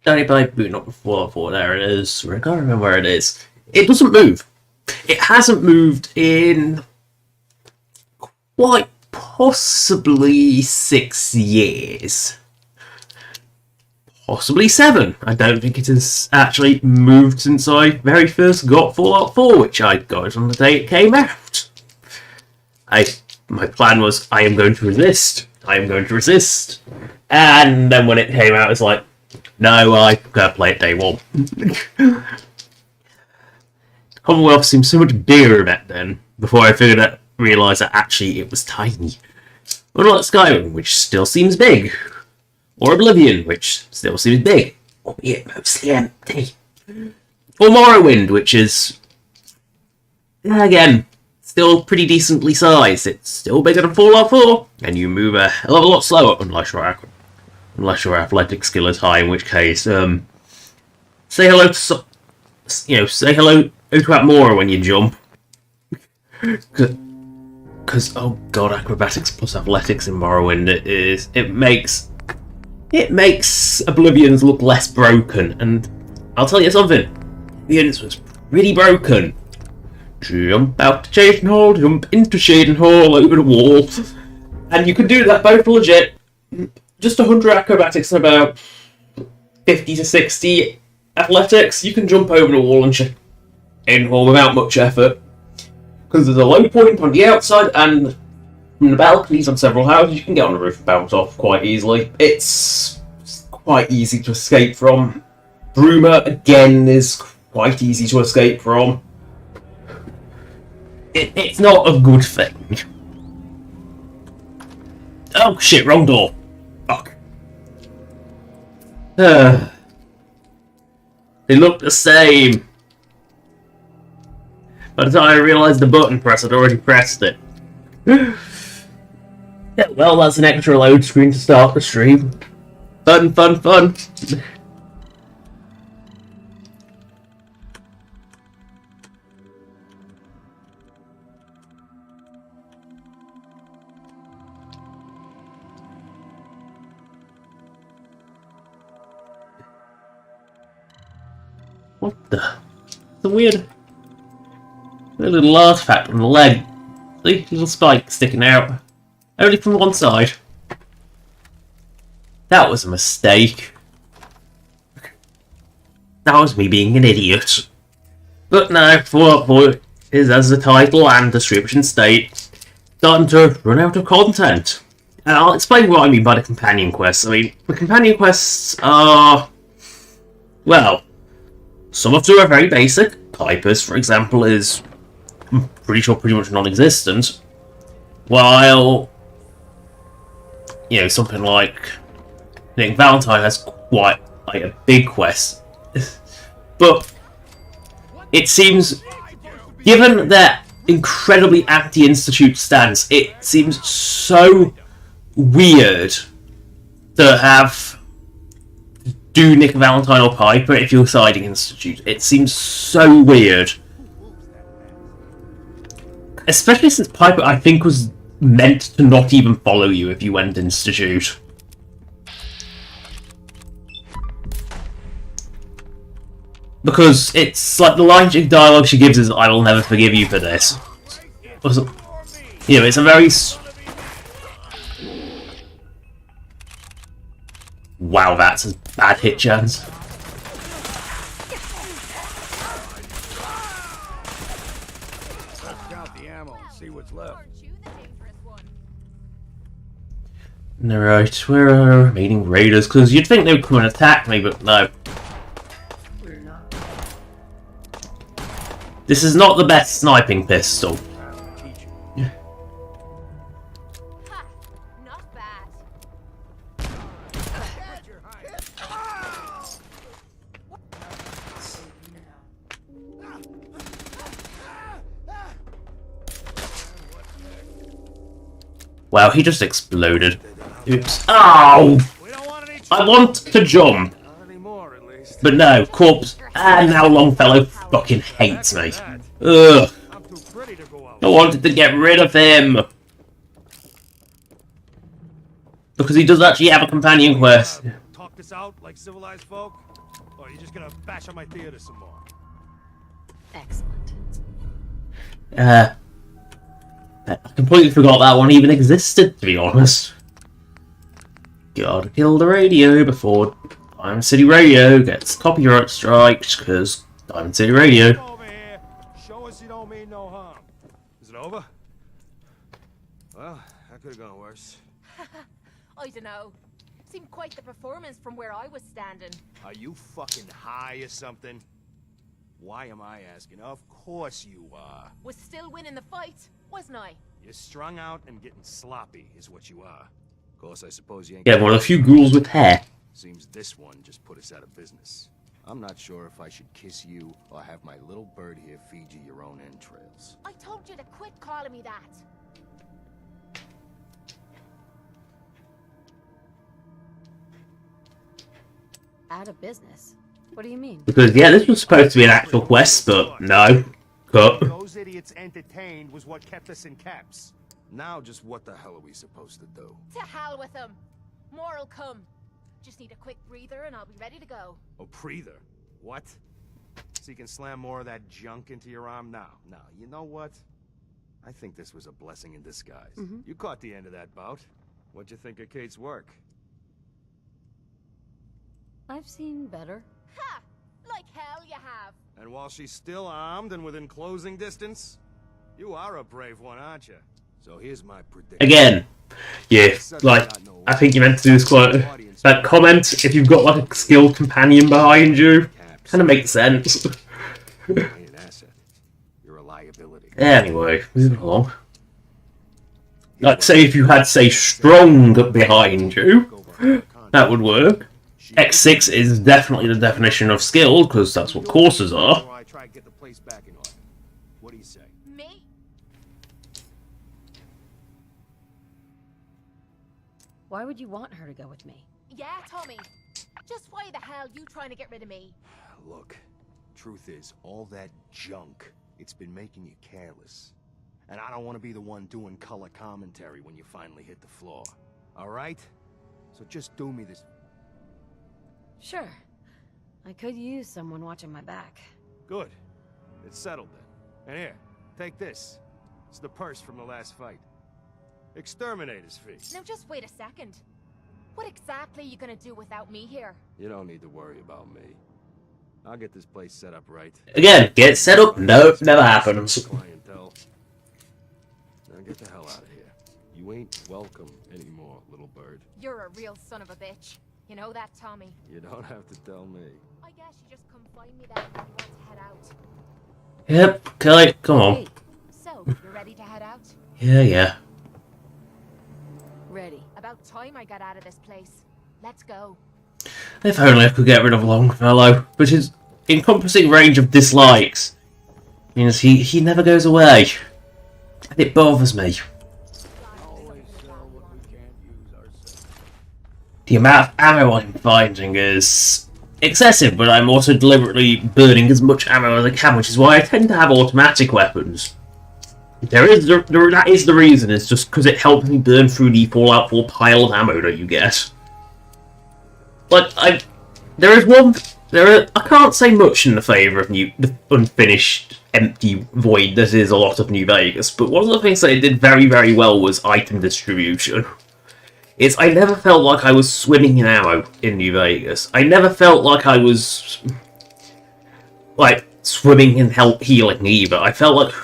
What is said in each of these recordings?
only by booting up before. There it is. I can't remember where it is. It doesn't move. It hasn't moved in quite possibly 6 years. Possibly 7. I don't think it has actually moved since I very first got Fallout 4, which I got on the day it came out. My plan was, I am going to resist. And then when it came out, it's like, no, I gotta play it day 1. Commonwealth seemed so much bigger back then, before I realised that actually it was tiny. Unlike Skyrim, which still seems big. Or Oblivion, which still seems big, albeit mostly empty. Or Morrowind, which is, again, still pretty decently sized. It's still bigger than Fallout 4, and you move a hell of a lot slower, unless your athletic skill is high, in which case, say hello to, say hello to Atmora when you jump. Because, oh god, acrobatics plus athletics in Morrowind, it makes Oblivions look less broken, and I'll tell you something, Oblivions was pretty broken. Jump out to Shading Hall, jump into Shading Hall, over the wall, and you can do that both legit. Just 100 acrobatics and about 50 to 60 athletics, you can jump over the wall and Shading Hall without much effort. Because there's a low point on the outside, and from the balconies on several houses, you can get on the roof and bounce off quite easily. It's quite easy to escape from. Bruma, again, is quite easy to escape from. It's not a good thing. Oh shit, wrong door. Fuck. They look the same. By the time I realised the button press, I'd already pressed it. Yeah, well, that's an extra load screen to start the stream. Fun. What the? It's a weird little artifact on the leg. See? Little spike sticking out. Only from one side. That was a mistake. That was me being an idiot. But now, Fallout 4 is, as the title and description state, starting to run out of content. And I'll explain what I mean by the companion quests. I mean, the companion quests are, well, some of them are very basic. Piper's, for example, is, I'm pretty sure, pretty much non-existent. While, something like Nick Valentine has quite like a big quest. But it seems, given their incredibly anti-Institute stance, it seems so weird to have do Nick Valentine or Piper if you're siding Institute. It seems so weird. Especially since Piper, I think, was meant to not even follow you if you went Institute. Because it's like the line dialogue she gives is, "I will never forgive you for this." It's a very... Wow, that's a bad hit chance. Alright, where are our remaining raiders? Because you'd think they would come and attack me, but no. This is not the best sniping pistol. Not bad. Wow, he just exploded. Oops. Ow! I want to jump. But no, corpse. And now Longfellow fucking hates me. Ugh. I wanted to get rid of him. Because he does actually have a companion quest. this out like civilized folk? Or are you just gonna bash on my theater some more? Excellent. I completely forgot that one even existed, to be honest. Gotta kill the radio before Diamond City Radio gets copyright strikes, because Diamond City Radio. Over here. Show us you don't mean no harm. Is it over? Well, that could have gone worse. I don't know. Seemed quite the performance from where I was standing. Are you fucking high or something? Why am I asking? Of course you are. Was still winning the fight, wasn't I? You're strung out and getting sloppy is what you are. Of course, I suppose you ain't... Yeah, one of the few ghouls with hair. Seems this one just put us out of business. I'm not sure if I should kiss you or have my little bird here feed you your own entrails. I told you to quit calling me that. Out of business? What do you mean? Because, yeah, this was supposed to be an actual quest, but no. Cut. Those idiots entertained was what kept us in caps. Now just what the hell are we supposed to do? To hell with them. More'll come. Just need a quick breather and I'll be ready to go. Oh, breather? What? So you can slam more of that junk into your arm now? Now, you know what? I think this was a blessing in disguise. You caught the end of that bout. What'd you think of Kate's work? I've seen better. Ha! Like hell you have. And while she's still armed and within closing distance, you are a brave one, aren't you? So here's my prediction. Again, yeah, like, I think you meant to do this quote. That comment, if you've got like a skilled companion behind you, kind of makes sense. Ain't an asset. You're a liability. Anyway, moving along. Like, say if you had, say, strong behind you, that would work. X6 is definitely the definition of skilled, because that's what courses are. I try to get the place back in order. What do you say? Me? Why would you want her to go with me? Yeah, Tommy. Just why the hell you trying to get rid of me? Look, truth is, all that junk, it's been making you careless. And I don't want to be the one doing color commentary when you finally hit the floor. Alright? So just do me this. Sure. I could use someone watching my back. Good. It's settled then. And here, take this. It's the purse from the last fight. Exterminator's fee. Now just wait a second. What exactly are you gonna do without me here? You don't need to worry about me. I'll get this place set up right. Again, get set up, nope, never happens. Clientele. Now get the hell out of here. You ain't welcome anymore, little bird. You're a real son of a bitch. You know that, Tommy? You don't have to tell me. I guess you just come find me then when you want to head out. Yep, Kelly, come on. Hey, so, you ready to head out? Yeah. Ready. About time I got out of this place. Let's go. If only I could get rid of Longfellow, but his encompassing range of dislikes means he never goes away. And it bothers me. The amount of ammo I'm finding is excessive, but I'm also deliberately burning as much ammo as I can, which is why I tend to have automatic weapons. That is the reason, it's just because it helps me burn through the Fallout 4 pile of ammo that you get. But I can't say much in the favour of the unfinished, empty void that is a lot of New Vegas, but one of the things that it did very, very well was item distribution. I never felt like I was swimming in ammo in New Vegas. I never felt like I was, like, swimming in healing either. I felt like,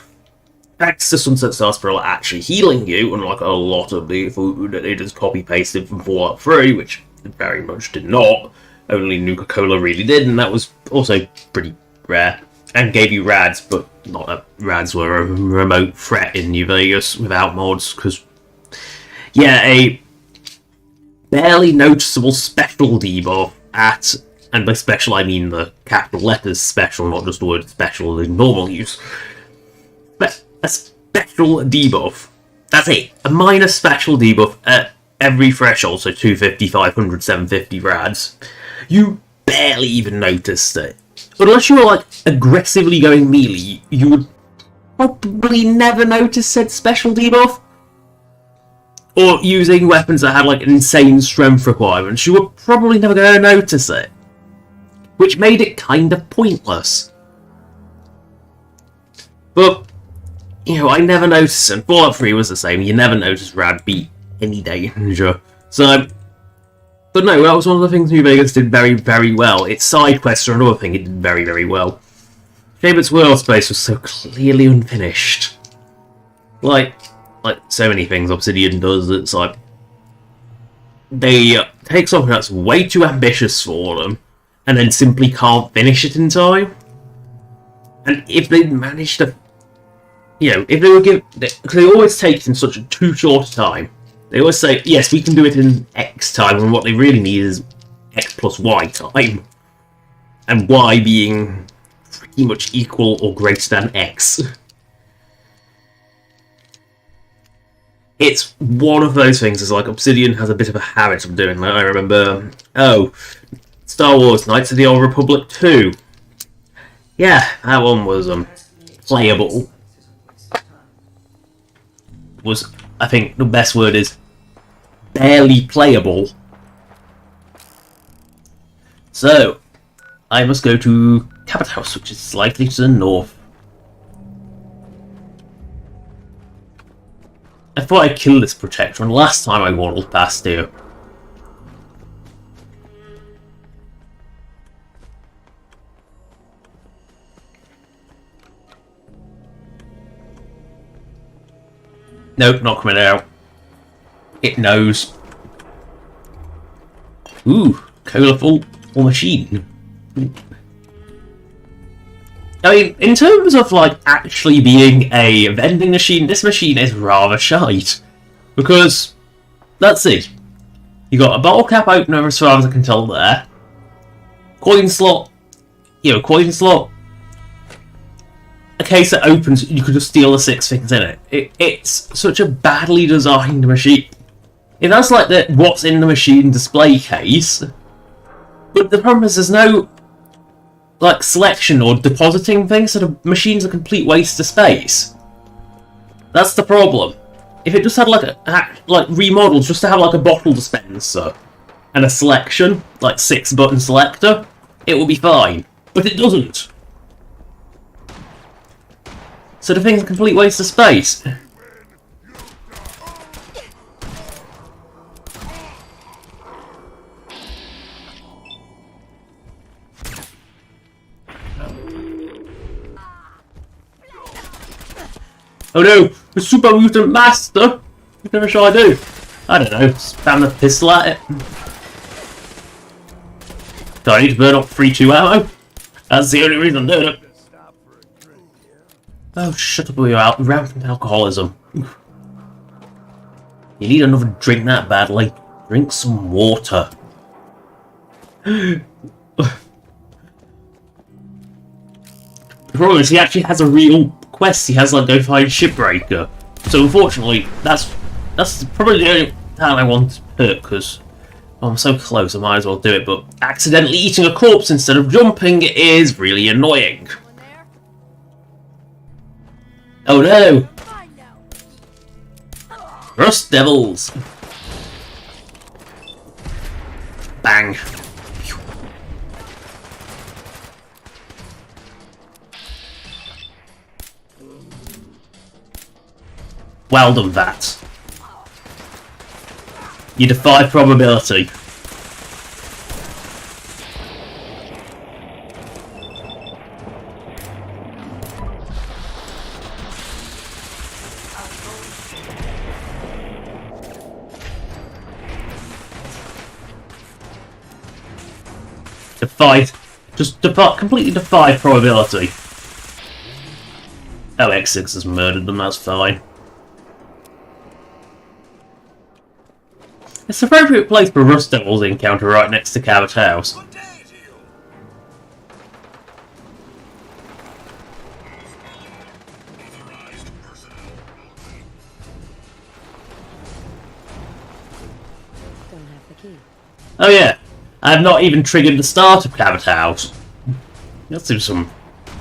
thanks to Sunset Sarsaparilla actually healing you, unlike a lot of the food that they just copy-pasted from Fallout 3, which it very much did not. Only Nuka-Cola really did, and that was also pretty rare. And gave you rads, but not that rads were a remote threat in New Vegas without mods, because, yeah, a barely noticeable special debuff at, and by special I mean the capital letters special, not just the word special in normal use, but a special debuff, that's it, a minor special debuff at every threshold, so 250, 500, 750 rads, you barely even noticed it. Unless you were like aggressively going melee, you would probably never notice said special debuff. or using weapons that had like insane strength requirements, you were probably never going to notice it. Which made it kind of pointless. But, you know, I never noticed, and Fallout 3 was the same, you never noticed Rad beat any danger. So, but no, that was one of the things New Vegas did very, very well. Its side quests are another thing it did very, very well. Shabert's world space was so clearly unfinished. Like so many things Obsidian does, it's like they take something that's way too ambitious for them and then simply can't finish it in time. And if they manage to, you know, if they were given, because they always take it in such a too short a time. They always say, yes, we can do it in X time, and what they really need is X plus Y time. And Y being pretty much equal or greater than X. It's one of those things, it's like Obsidian has a bit of a habit of doing that. I remember, Star Wars Knights of the Old Republic 2. Yeah, that one was playable. Was, I think the best word is barely playable. So, I must go to Cabot House, which is slightly to the north. I thought I killed this protector, and last time I waddled past here. Nope, not coming out. It knows. Ooh, colourful machine. I mean, in terms of, like, actually being a vending machine, this machine is rather shite. Because, let's see. You got a bottle cap opener as far as I can tell there. Coin slot. Coin slot. A case that opens, you could just steal the 6 things in it. It's such a badly designed machine. If that's like the what's in the machine display case, but the problem is there's no like selection or depositing things, so the machine's a complete waste of space. That's the problem. If it just had like remodeled just to have like a bottle dispenser and a selection, like 6-button selector, it will be fine. But it doesn't. So the thing's a complete waste of space. Oh no! The Super Mutant Master! What shall I do? I don't know, spam the pistol at it. Do I need to burn off 3-2 ammo? That's the only reason I'm doing it. Oh, shut up with your rampant alcoholism. You need another drink that badly. Drink some water. The problem is he actually has a real quest. He has like go find Shipbreaker. So unfortunately, that's probably the only time I want to do it, because I'm so close I might as well do it, but accidentally eating a corpse instead of jumping is really annoying. Oh no! Rust Devils! Bang! Well done, that. You defy probability. Completely defy probability. Oh, X6 has murdered them, that's fine. It's an appropriate place for Rust Devils encounter right next to Cabot House. Don't have the key. Oh yeah, I have not even triggered the start of Cabot House. That seems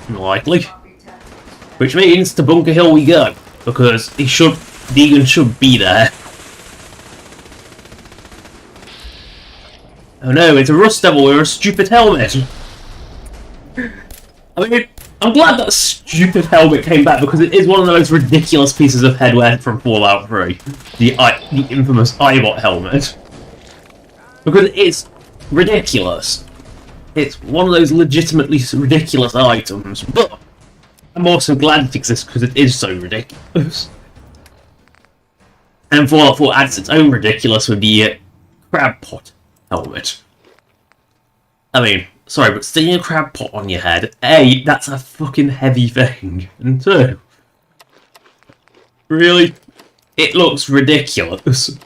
unlikely. Which means to Bunker Hill we go, because Deegan should be there. Oh no, it's a Rust Devil with a stupid helmet! I mean, I'm glad that stupid helmet came back because it is one of the most ridiculous pieces of headwear from Fallout 3. The infamous iBot helmet. Because it's ridiculous. It's one of those legitimately ridiculous items, but I'm also glad it exists because it is so ridiculous. And Fallout 4 adds its own ridiculous with the crab pot helmet. I mean, sorry, but sticking a crab pot on your head, A, that's a fucking heavy thing, and 2, really, it looks ridiculous.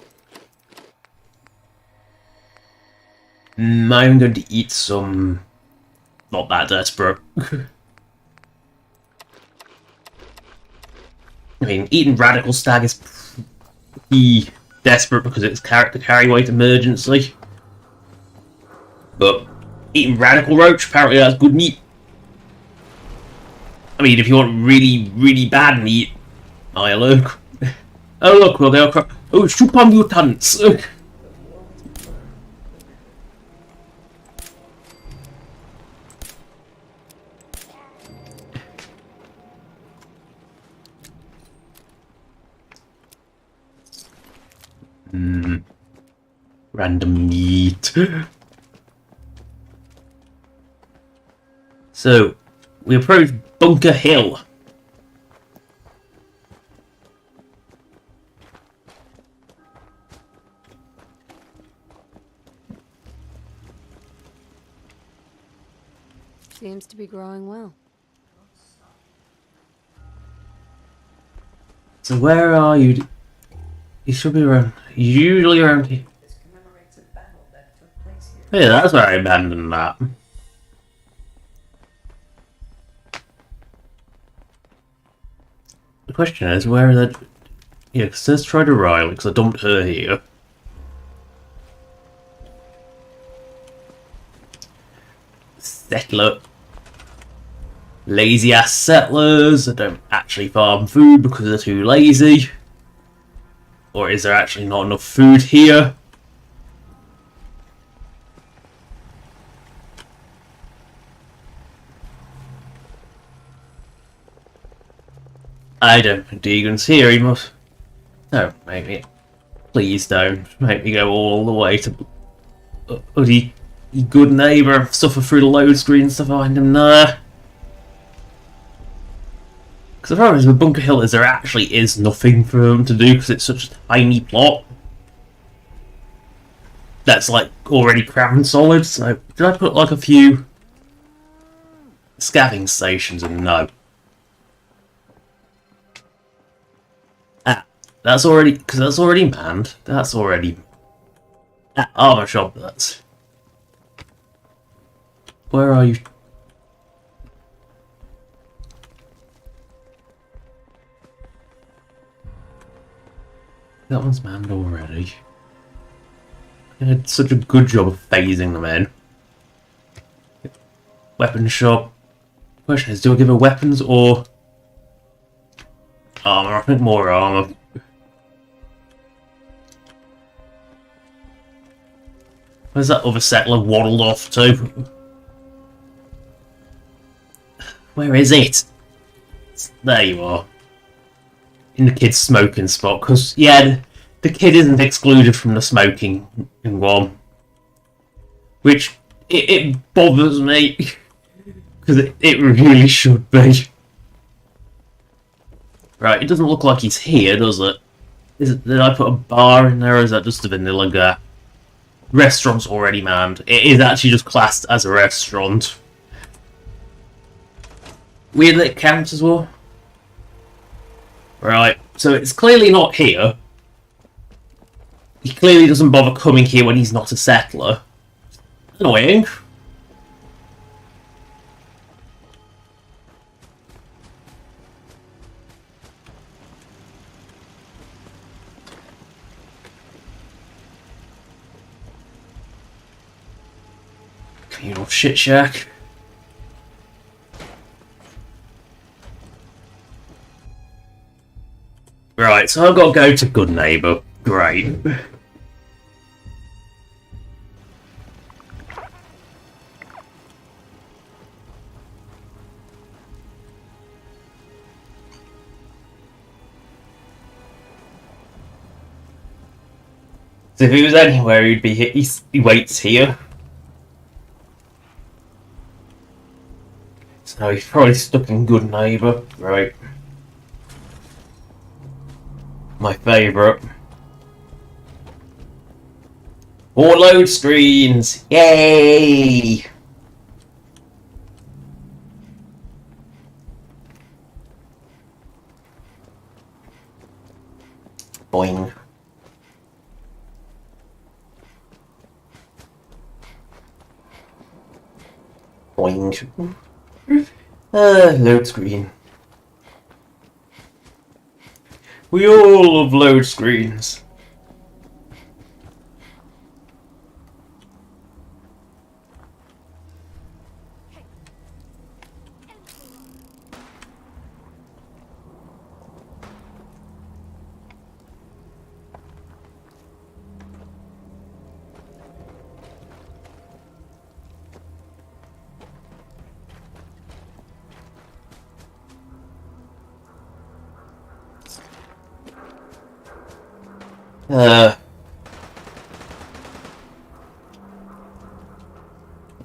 I'm going to eat some... not that desperate. I mean, eating Radical Stag is pretty desperate because it's character carry weight emergency. But eating Radical Roach, apparently that's good meat. I mean, if you want really, really bad meat... oh, look. Oh, look, well, they'll cry. Oh, super mutants! Random meat. So, we approach Bunker Hill. Seems to be growing well. So where are you? You should be around. Usually around here. Yeah, that's where I abandoned that. The question is, where are the... yeah, because let's try to Riley, because I dumped her here. Settler. Lazy ass settlers that don't actually farm food because they're too lazy. Or is there actually not enough food here? I don't think Deegan's here, he must... no, maybe. Please don't make me go all the way to... Uddy, you good neighbour, suffer through the load screens to find him there. Because the problem is with Bunker Hill is there actually is nothing for them to do because it's such a tiny plot. That's like already crammed solid, so did I put like a few scavenging stations in? No. Ah, that's already, because that's already manned. That's already... ah, armor shop, that's... where are you? That one's manned already. I did such a good job of phasing them in. Weapon shop. Question is, do I give her weapons or armor? I think more armor. Where's that other settler waddled off to? Where is it? There you are. In the kid's smoking spot, because, yeah, the kid isn't excluded from the smoking in one. Which, it bothers me, because it really should be. Right, it doesn't look like he's here, does it? Did I put a bar in there, or is that just a vanilla guy? Restaurant's already manned. It is actually just classed as a restaurant. Weird that it counts as well. Right, so it's clearly not here. He clearly doesn't bother coming here when he's not a settler. Annoying. Communal shit shack. Right, so I've got to go to Good Neighbour. Great. So if he was anywhere, he'd be hit. He waits here. So he's probably stuck in Good Neighbour, right? My favourite. More load screens! Yay! Boing. Boing. Load screen. We all love load screens.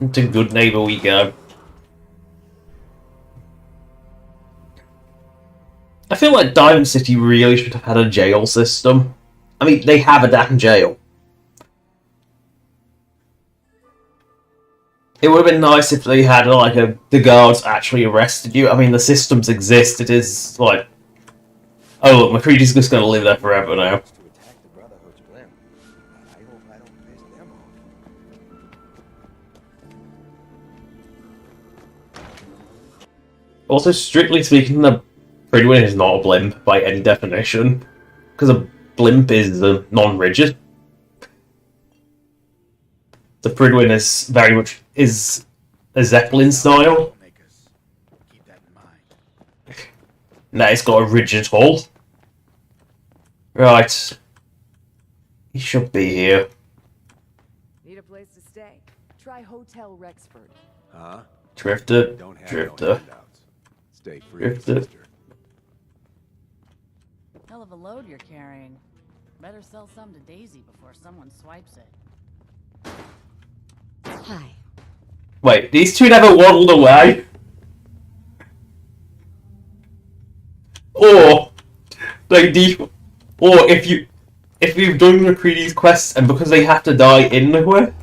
Into Good Neighbour we go. I feel like Diamond City really should have had a jail system. I mean, they have a damn jail. It would have been nice if they had, like, the guards actually arrested you. I mean, the systems exist. It is, like... Oh, look, McCready's just going to live there forever now. Also, strictly speaking, the Pridwin is not a blimp by any definition. Because a blimp is non-rigid. The Pridwin is very much is a Zeppelin style. Keep that in mind. Now it's got a rigid hull. Right. He should be here. Need a place to stay? Try Hotel Rexford. Huh? Drifter. Don't have Drifter. no handouts. Stay free, Drifter. sister. Hell of a load you're carrying. Better sell some to Daisy before someone swipes it. Hi. Wait, these two never waddled away? Or if you've done McCready's quests and because they have to die in nowhere,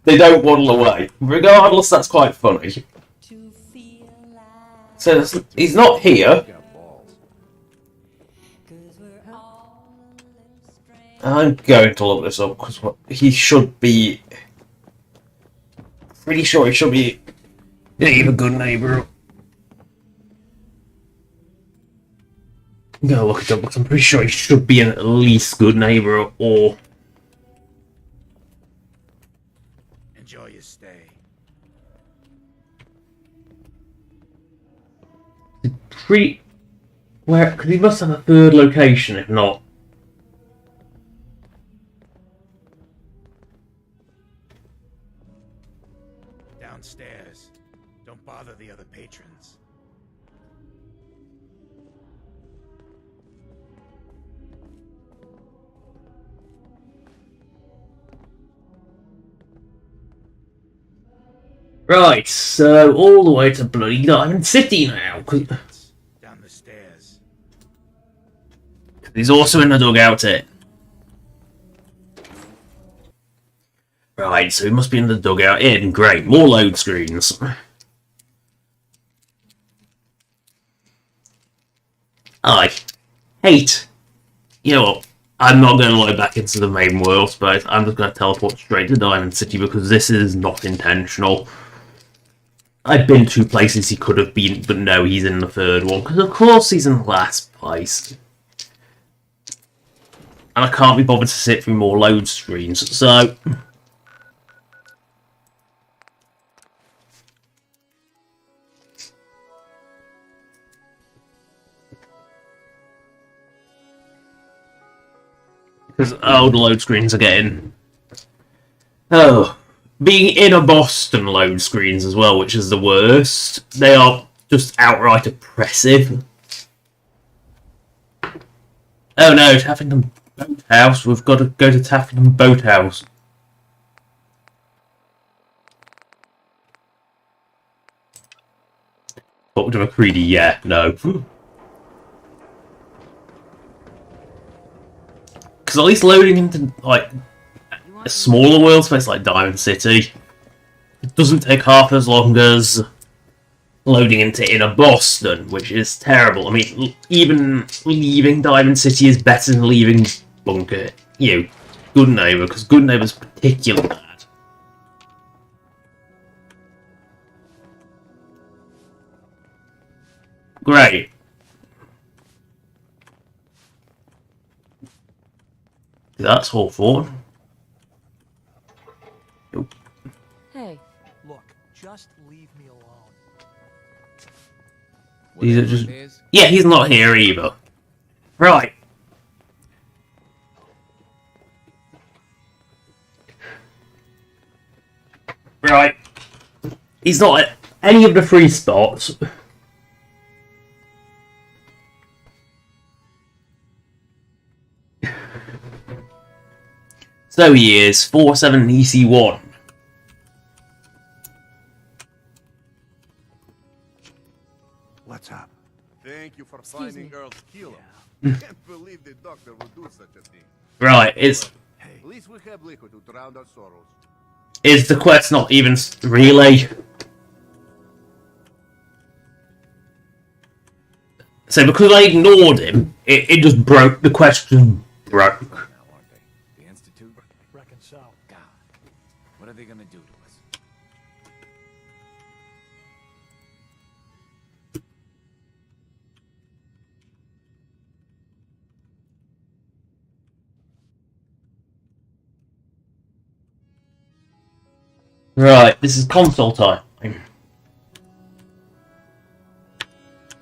they don't waddle away. Regardless, that's quite funny. So he's not here. I'm going to look this up because he should be. Pretty sure he should be a Good Neighbour. I'm gonna look it up because I'm pretty sure he should be at least Good Neighbour or. Enjoy your stay. Where? Because he must have a third location, if not. Downstairs. Don't bother the other patrons. Right, so all the way to bloody Diamond City now. Down the stairs. He's also in the dugout here. Right, so he must be in the dugout in. Great, more load screens. I hate. You know what? I'm not going to load back into the main world, but I'm just going to teleport straight to Diamond City because this is not intentional. I've been to places he could have been, but no, he's in the third one, because of course he's in last place. And I can't be bothered to sit through more load screens, so... Because, oh, the load screens are getting... Oh... Being in a Boston load screens as well, which is the worst. They are just outright oppressive. Oh no, having them Boathouse. We've got to go to Taffington Boathouse. What to McCready? Yeah, no. Because at least loading into like a smaller world space like Diamond City, it doesn't take half as long as loading into Inner Boston, which is terrible. I mean, even leaving Diamond City is better than leaving Bunker. Good Neighbor, because Good Neighbor's particularly bad. Great. That's Hawthorne. Nope. Hey, Look, just leave me alone. These are just... Yeah, he's not here either. Right. Right. He's not at any of the 3 spots. So he is 47 EC1. What's up? Thank you for Excuse finding me. Earl's killer. Can't believe the doctor would do such a thing. Right, it's... At least we have liquid to drown our sorrows. Is the quest not even relay? So because I ignored him, it just broke. The question broke. Now, aren't they? The Institute? Reckon so. God. What are they gonna do to us? Right, this is console time.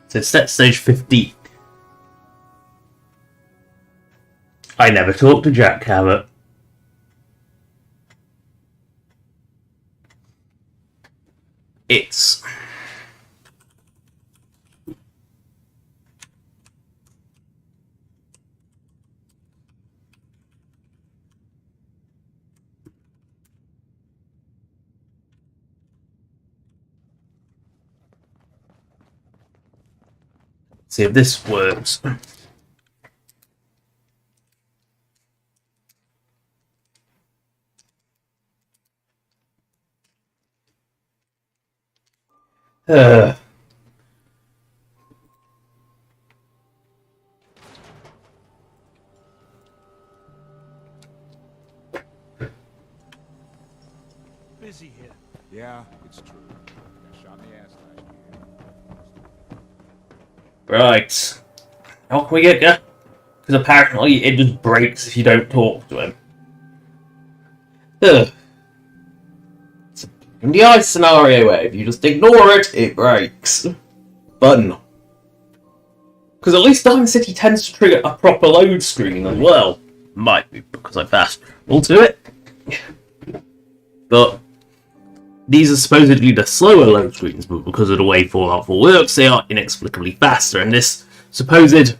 So set stage 15. I never talked to Jack Cabot. It's... See if this works. Uh. Busy here. Yeah, it's true. Got shot in the ass last year. Right. How can we get there? Because apparently it just breaks if you don't talk to him. Ugh. It's in the ice scenario where if you just ignore it, it breaks. Button. Because at least Diamond City tends to trigger a proper load screen as well. Might be because I fast travel to it. But these are supposedly the slower load screens, but because of the way Fallout 4 works, they are inexplicably faster. And this supposed,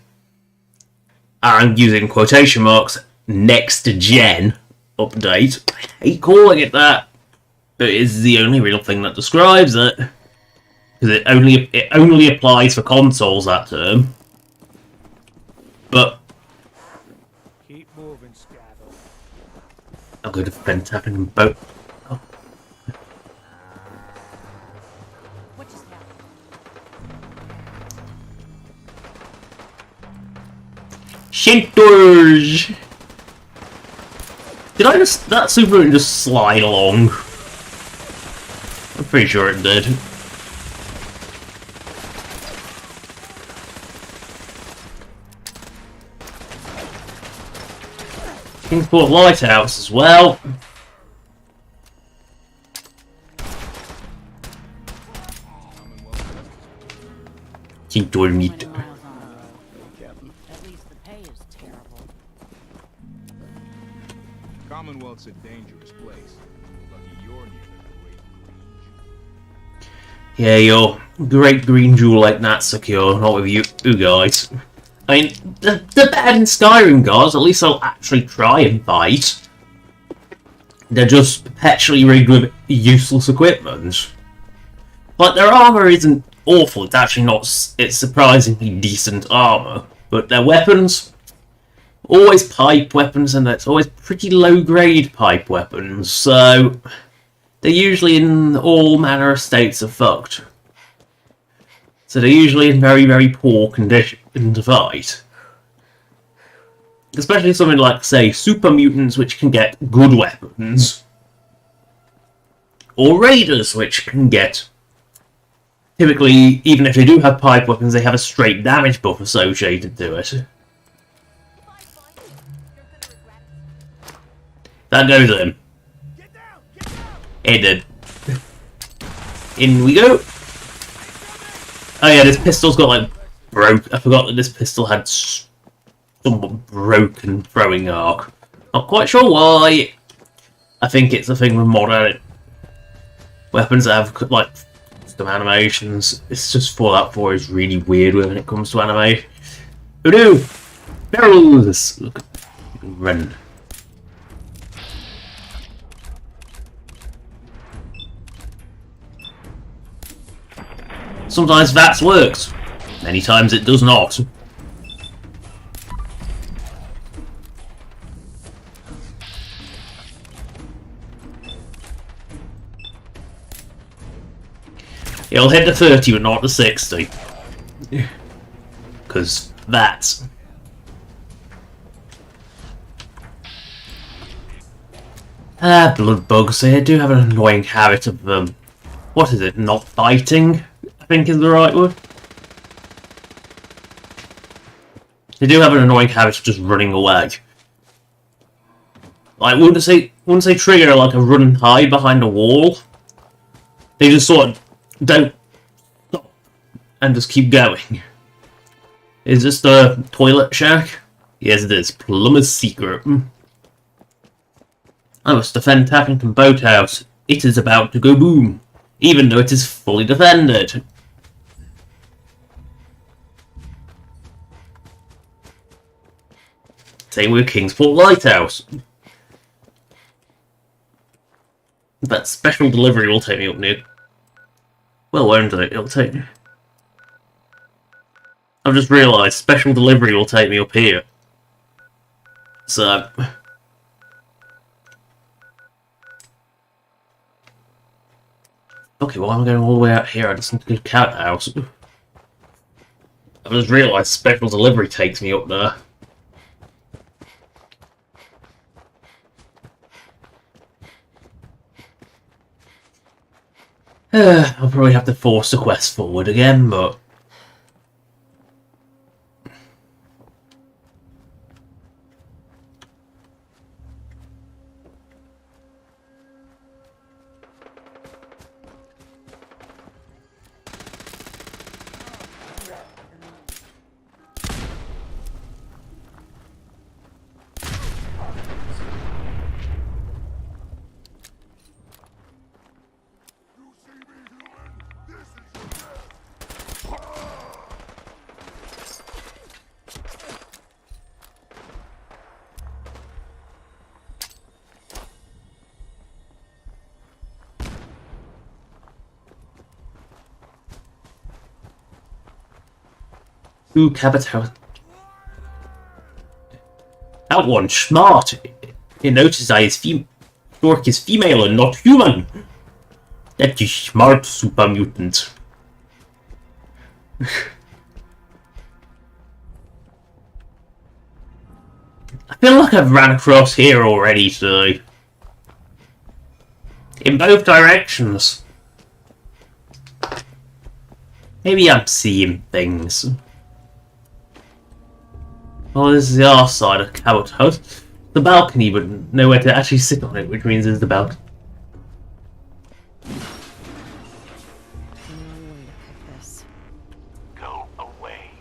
I'm using quotation marks, next-gen update, I hate calling it that, but it is the only real thing that describes it. Because it only applies for consoles, that term. But Keep moving, Scabble. I'll go to Fentapping and boat. What just happened? Shintors! Did I just... that super didn't just slide along? I'm pretty sure it did. Kingsport Lighthouse as well. Kingsport meat. 20 miles on the road. At least the pay is terrible. Commonwealth's a dangerous place. Lucky you're near the Great Green Jewel. Yeah, your great green jewel like that secure, not with you guys. I mean, the better than Skyrim guards, at least they'll actually try and fight. They're just perpetually rigged with useless equipment. Like, their armour isn't awful, it's actually not, it's surprisingly decent armour. But their weapons, always pipe weapons, and it's always pretty low-grade pipe weapons, so they're usually in all manner of states of fucked. So they're usually in very, very poor condition to fight. Especially something like, say, super mutants, which can get good weapons. Or raiders, which can get... Typically, even if they do have pipe weapons, they have a straight damage buff associated to it. That goes in. It did. In we go. Oh yeah, this pistol's got like broke. I forgot that this pistol had somewhat broken throwing arc. Not quite sure why. I think it's a thing with modern weapons that have like custom animations. It's just Fallout 4 is really weird when it comes to anime. Voodoo! Barrels! Look, you can run. Sometimes that works. Many times it does not. It'll hit the 30 but not the 60. Because that's... blood bugs. They do have an annoying habit of, what is it, not fighting? I think is the right word. They do have an annoying habit of just running away. Like, once they trigger like a run and hide behind a wall, they just sort of don't stop and just keep going. Is this the toilet shack? Yes, it is. Plumber's secret. I must defend Tappington Boathouse. It is about to go boom, even though it is fully defended. Same with Kingsport Lighthouse. That special delivery will take me up near... Well, won't it? It'll take... I've just realised special delivery will take me up here. So... Okay, well I'm going all the way out here, I just need to go to Cat House. I've just realised special delivery takes me up there. I'll probably have to force the quest forward again, but... Ooh, Cabot's house. That one's smart. He noticed that his Dork is female and not human. That is smart, super mutant. I feel like I've ran across here already today. In both directions. Maybe I'm seeing things. Oh, this is the other side of Cabot House. The balcony, but nowhere to actually sit on it, which means it's the balcony. Go away.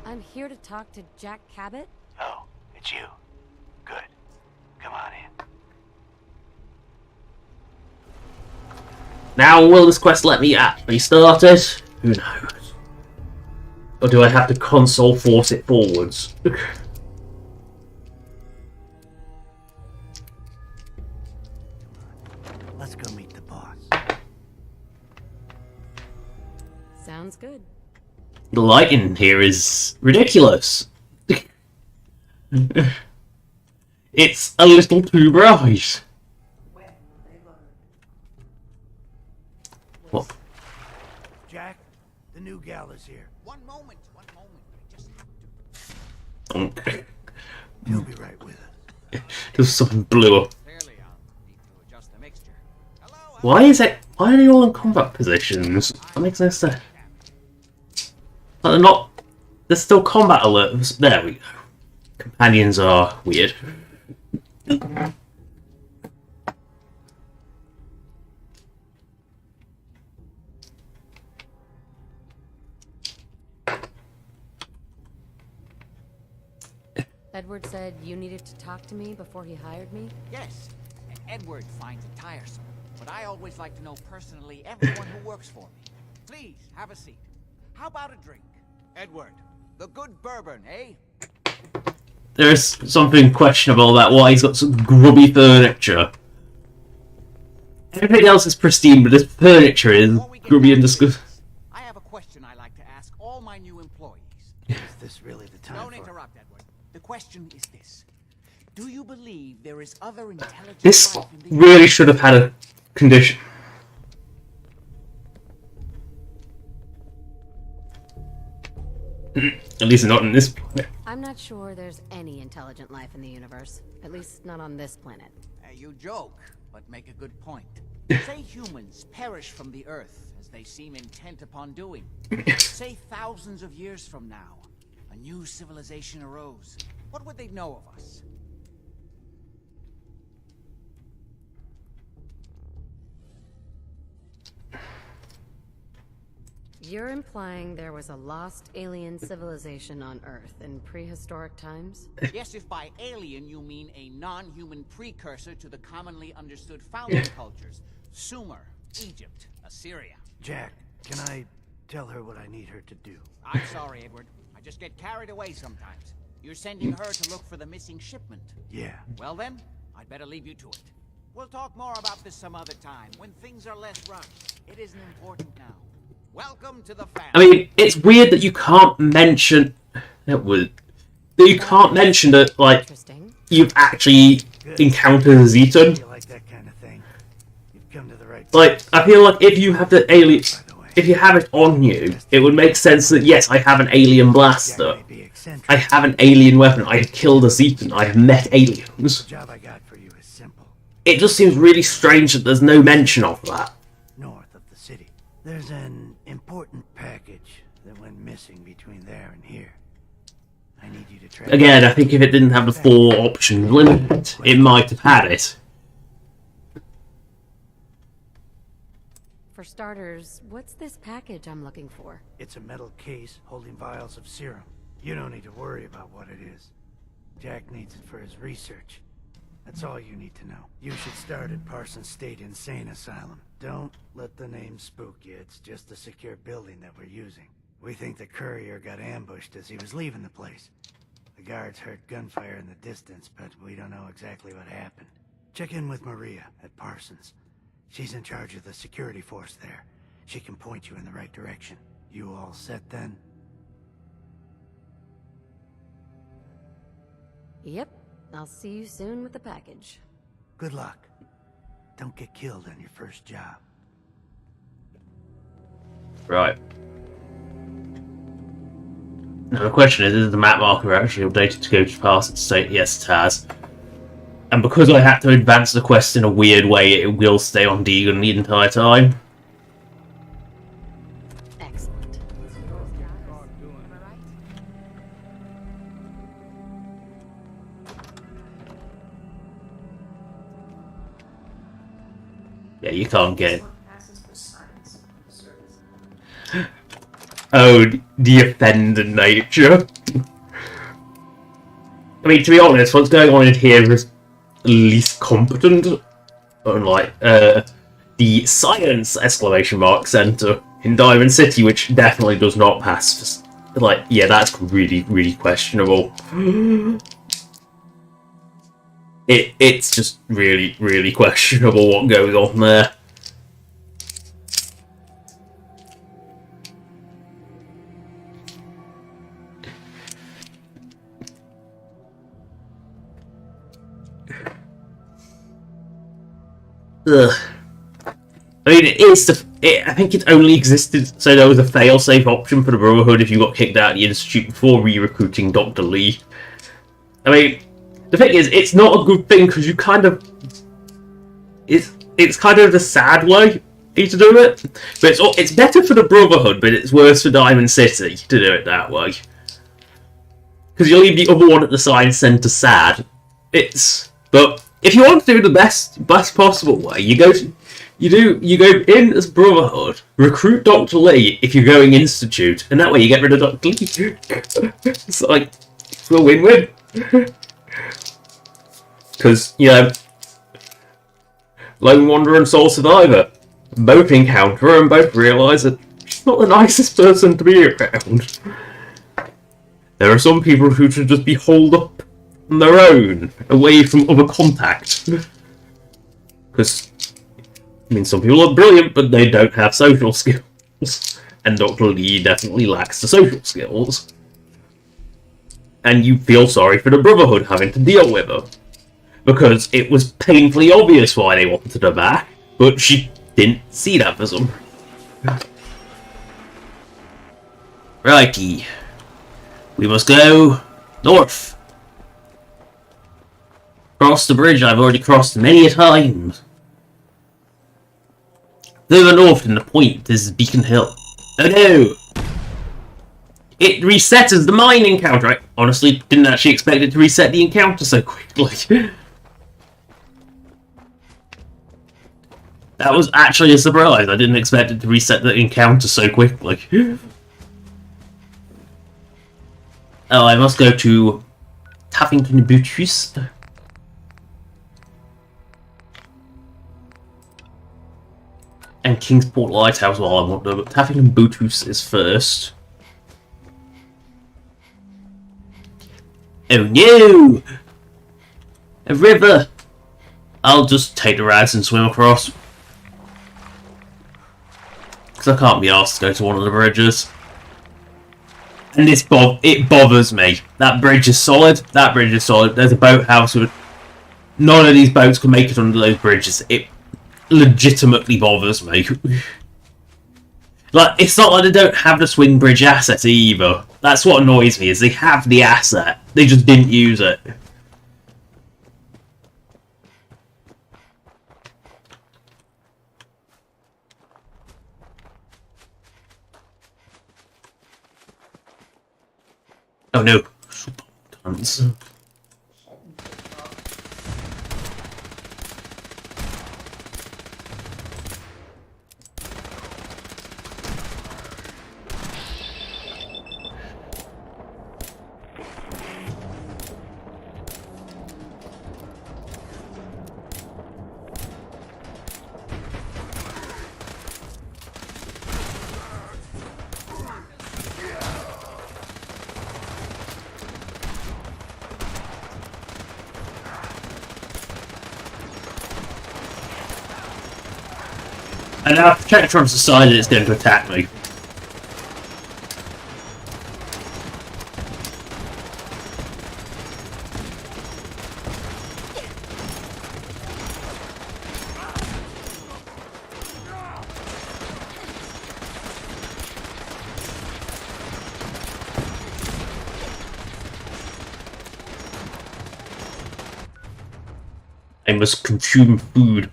I'm here to talk to Jack Cabot. Oh, it's you. Good. Come on in. Now, will this quest let me start it? Who knows? Or do I have to console force it forwards? Let's go meet the boss. Sounds good. The lighting here is ridiculous. It's a little too bright. What? Jack, the new gal is here. One moment. I just have to. Okay. He'll be right with us. Just something blew up. Clearly, I'll need to adjust the mixture. Hello. Why is it? Why are they all in combat positions? That makes no sense. They're not. There's still combat alerts. There we go. Companions are weird. Edward said you needed to talk to me before he hired me? Yes, Edward finds it tiresome, but I always like to know personally everyone who works for me. Please, have a seat. How about a drink? Edward, the good bourbon, eh? There's something questionable about why he's got some grubby furniture. Everything else is pristine, but his furniture is grubby and disgusting. I have a question I like to ask all my new employees. Is this really the time Don't for... interrupt, Edward. The question is this. Do you believe there is other intelligent This life in the really should have had a condition. At least not in this planet. I'm not sure there's any intelligent life in the universe. At least not on this planet. You joke, but make a good point. Say humans perish from the Earth, as they seem intent upon doing. Say thousands of years from now, a new civilization arose. What would they know of us? You're implying there was a lost alien civilization on Earth in prehistoric times? Yes, if by alien you mean a non-human precursor to the commonly understood founding cultures. Sumer, Egypt, Assyria. Jack, can I tell her what I need her to do? I'm sorry, Edward. I just get carried away sometimes. You're sending her to look for the missing shipment. Yeah. Well then, I'd better leave you to it. We'll talk more about this some other time, when things are less rushed. It isn't important now. Welcome to the family. I mean, it's weird that you can't mention that you can't mention that like you've actually encountered Zeton. You like that kind of thing? You've come to the right Like, I feel like if you have the alien, if you have it on you, it would make sense that yes, I have an alien blaster, I have an alien weapon, I have killed a Zeton, I have met aliens. The job I got for you is simple. It just seems really strange that there's no mention of that. North of the city. There's an important package that went missing between there and here. I need you to track Again, I think if it didn't have the 4 option limit, it might have had it. For starters, what's this package I'm looking for? It's a metal case holding vials of serum. You don't need to worry about what it is. Jack needs it for his research. That's all you need to know. You should start at Parsons State Insane Asylum. Don't let the name spook you. It's just a secure building that we're using. We think the courier got ambushed as he was leaving the place. The guards heard gunfire in the distance, but we don't know exactly what happened. Check in with Maria at Parsons. She's in charge of the security force there. She can point you in the right direction. You all set then? Yep. I'll see you soon with the package. Good luck. Don't get killed on your first job. Right. Now the question is the map marker actually updated to go to Parsons State? Yes, it has. And because I had to advance the quest in a weird way, it will stay on Deegan the entire time. Excellent. Yeah, you can't get it. Oh, the offended nature. I mean, to be honest, what's going on in here is least competent. Unlike, the Science exclamation mark center in Diamond City, which definitely does not pass. Like, yeah, that's really, really questionable. It's just really, really questionable what goes on there. Ugh. I mean, I think it only existed so there was a fail-safe option for the Brotherhood if you got kicked out of the Institute before re-recruiting Dr. Lee. I mean, the thing is, it's not a good thing because you kind of... It's kind of the sad way to do it. But it's better for the Brotherhood, but it's worse for Diamond City to do it that way. Because you leave the other one at the Science Centre sad. But if you want to do the best possible way, you go in as Brotherhood, recruit Dr. Lee if you're going Institute, and that way you get rid of Dr. Lee. It's like, it's a win-win. Because, you know, Lone Wanderer and Soul Survivor both encounter her and both realise that she's not the nicest person to be around. There are some people who should just be holed up on their own, away from other contact. Because, I mean, some people are brilliant, but they don't have social skills. And Dr. Lee definitely lacks the social skills. And you feel sorry for the Brotherhood having to deal with her. Because it was painfully obvious why they wanted her back, but she didn't see that for some. Righty. We must go north. Cross the bridge I've already crossed many a time. Further north in the point is Beacon Hill. Oh no! It resets the mine encounter. I honestly didn't actually expect it to reset the encounter so quickly. That was actually a surprise. I didn't expect it to reset the encounter so quickly. Oh, I must go to Taffington Butchus. And Kingsport Lighthouse while I want to, but Taffington Butchus is first. Oh no! A river! I'll just take the rags and swim across. Because I can't be asked to go to one of the bridges. And it bothers me. That bridge is solid. That bridge is solid. There's a boathouse with... None of these boats can make it under those bridges. It legitimately bothers me. Like, it's not like they don't have the swing bridge asset either. That's what annoys me, is they have the asset. They just didn't use it. Oh no. Tons. And now Protectron's decided it's going to attack me. I must consume food.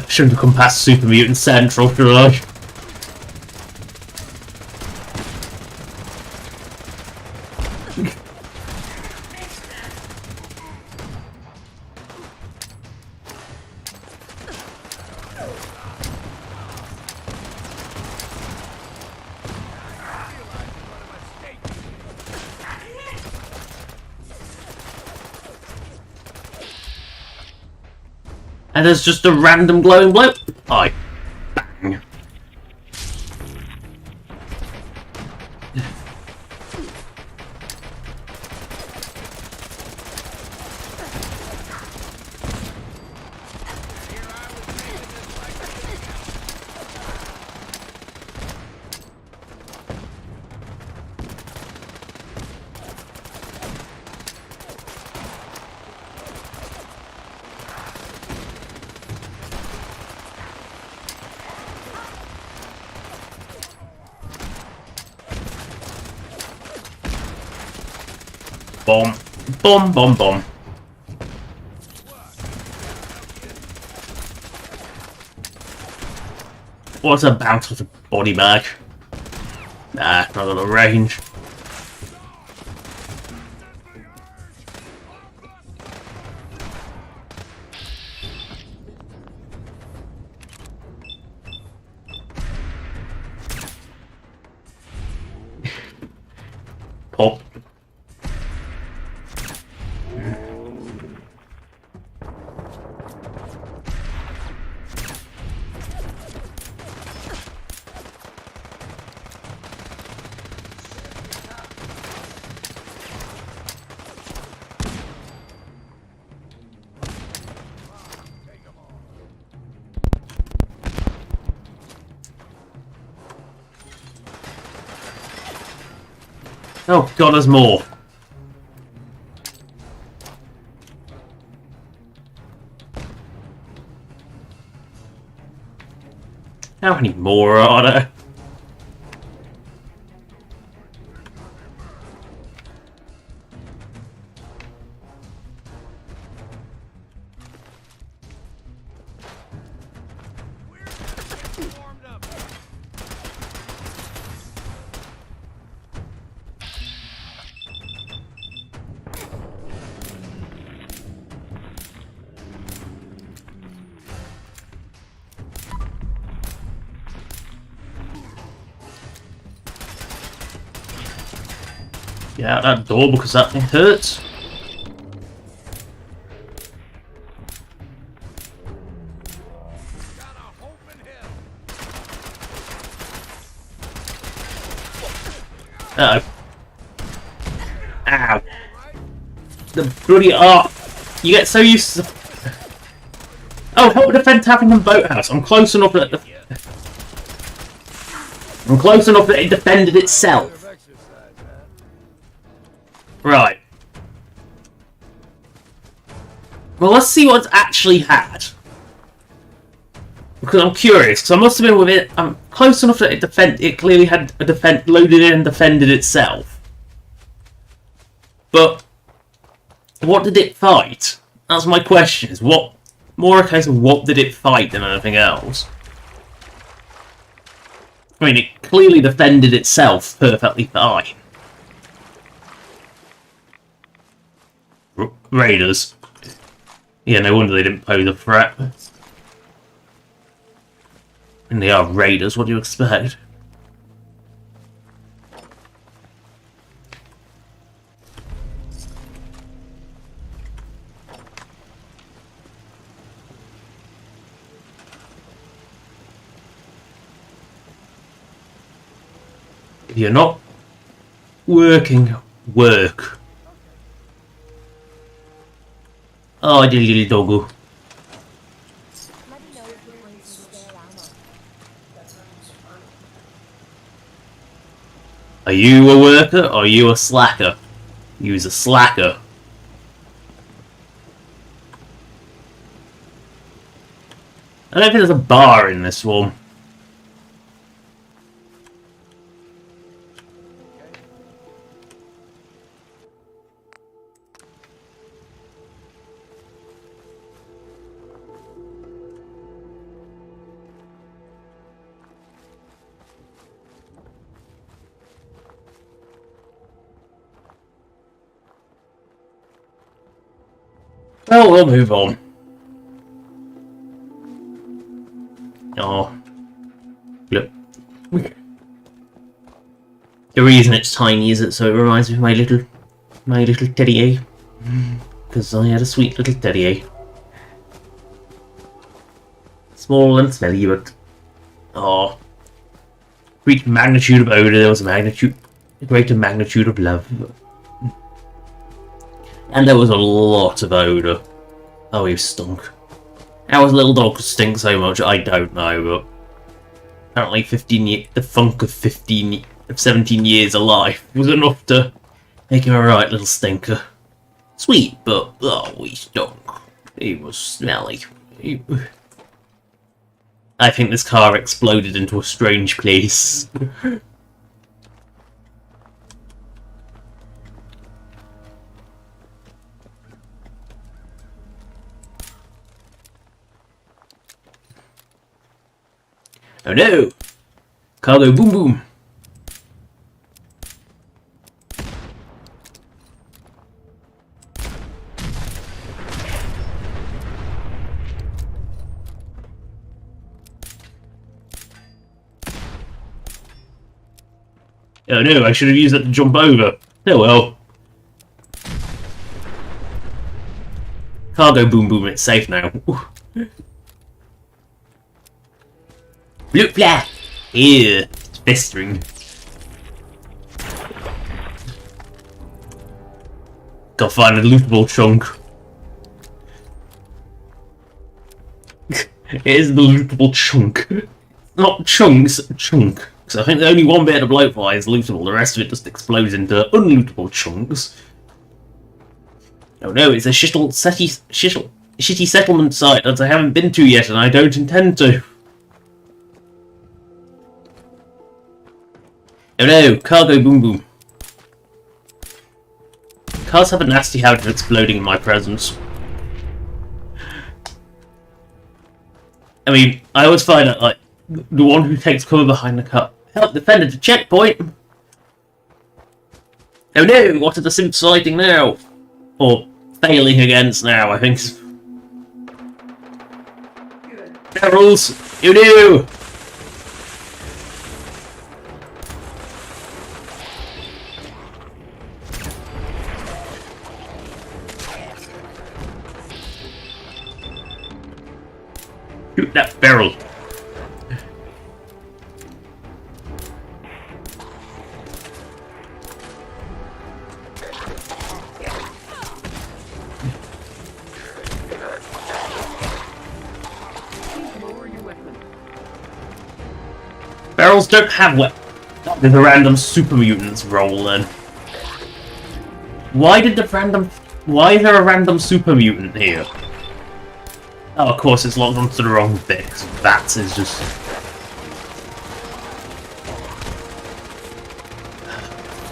Shouldn't have come past Super Mutant Central, should I? And there's just a random glowing blow. Bang. Bomb. Bomb, bomb, bomb. What's a bounce with a body bag? Nah, not got a range. Pop. Oh god, there's more. How many more are there? Get out that door because that thing hurts. Uh-oh. Ow. The bloody you get so used to... Oh, help defend Tappingham Boathouse. I'm close enough that it defended itself. Right. Well, let's see what's actually had. Because I'm curious, because I must have been within... I'm close enough that it clearly had a loaded in and defended itself. But what did it fight? That's my question, is what... More a case of what did it fight than anything else. I mean, it clearly defended itself perfectly fine. Raiders. Yeah, no wonder they didn't pose a threat. And they are raiders, what do you expect? If you're not working, work. Oh, dilly doggo. Are you a worker or are you a slacker? You's a slacker. I don't think there's a bar in this one. Well, we'll move on. Oh. Look. The reason it's tiny is so it reminds me of my little teddy A. Because I had a sweet little teddy A. Small and smelly, but... Oh. Great magnitude of odour, there was a greater magnitude of love. And there was a lot of odour. Oh, he stunk. How his little dog stink so much, I don't know, but... Apparently the funk of 17 years of life was enough to make him a right little stinker. Sweet, but oh, he stunk. He was smelly. I think this car exploded into a strange place. Oh no! Cargo boom boom! Oh no, I should have used that to jump over. Oh well. Cargo boom boom, it's safe now. Blue flat! Ew, it's festering. Gotta find a lootable chunk. It is the lootable chunk. Not chunks, chunk. So I think the only one bit of blowfly is lootable, the rest of it just explodes into unlootable chunks. Oh no, it's a shitty settlement site that I haven't been to yet and I don't intend to. Oh no, cargo boom boom. Cars have a nasty habit of exploding in my presence. I mean, I always find that, like, the one who takes cover behind the car help defend at a checkpoint. Oh no, what are the simps fighting now? Or failing against now, I think. Barrels! Oh no! Shoot that barrel! Barrels don't have weapons. There's a random super mutants roll then. Why is there a random super mutant here? Oh, of course, it's logged onto the wrong bit. That is just...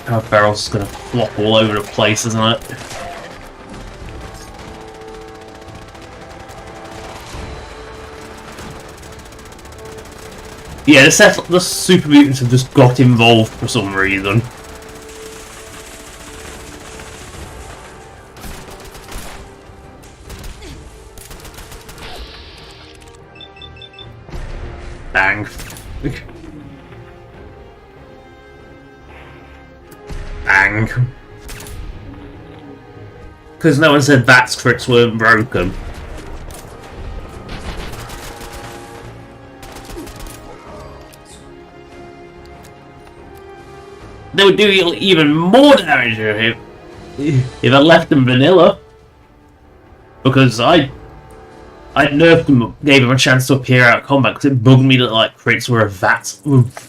Our barrel's just gonna flop all over the place, isn't it? Yeah, the super mutants have just got involved for some reason. Bang. Bang. Because no one said VATS crits weren't broken. They would do even more damage if I left them vanilla. Because I nerfed them, gave them a chance to appear out of combat because it bugged me that like crits were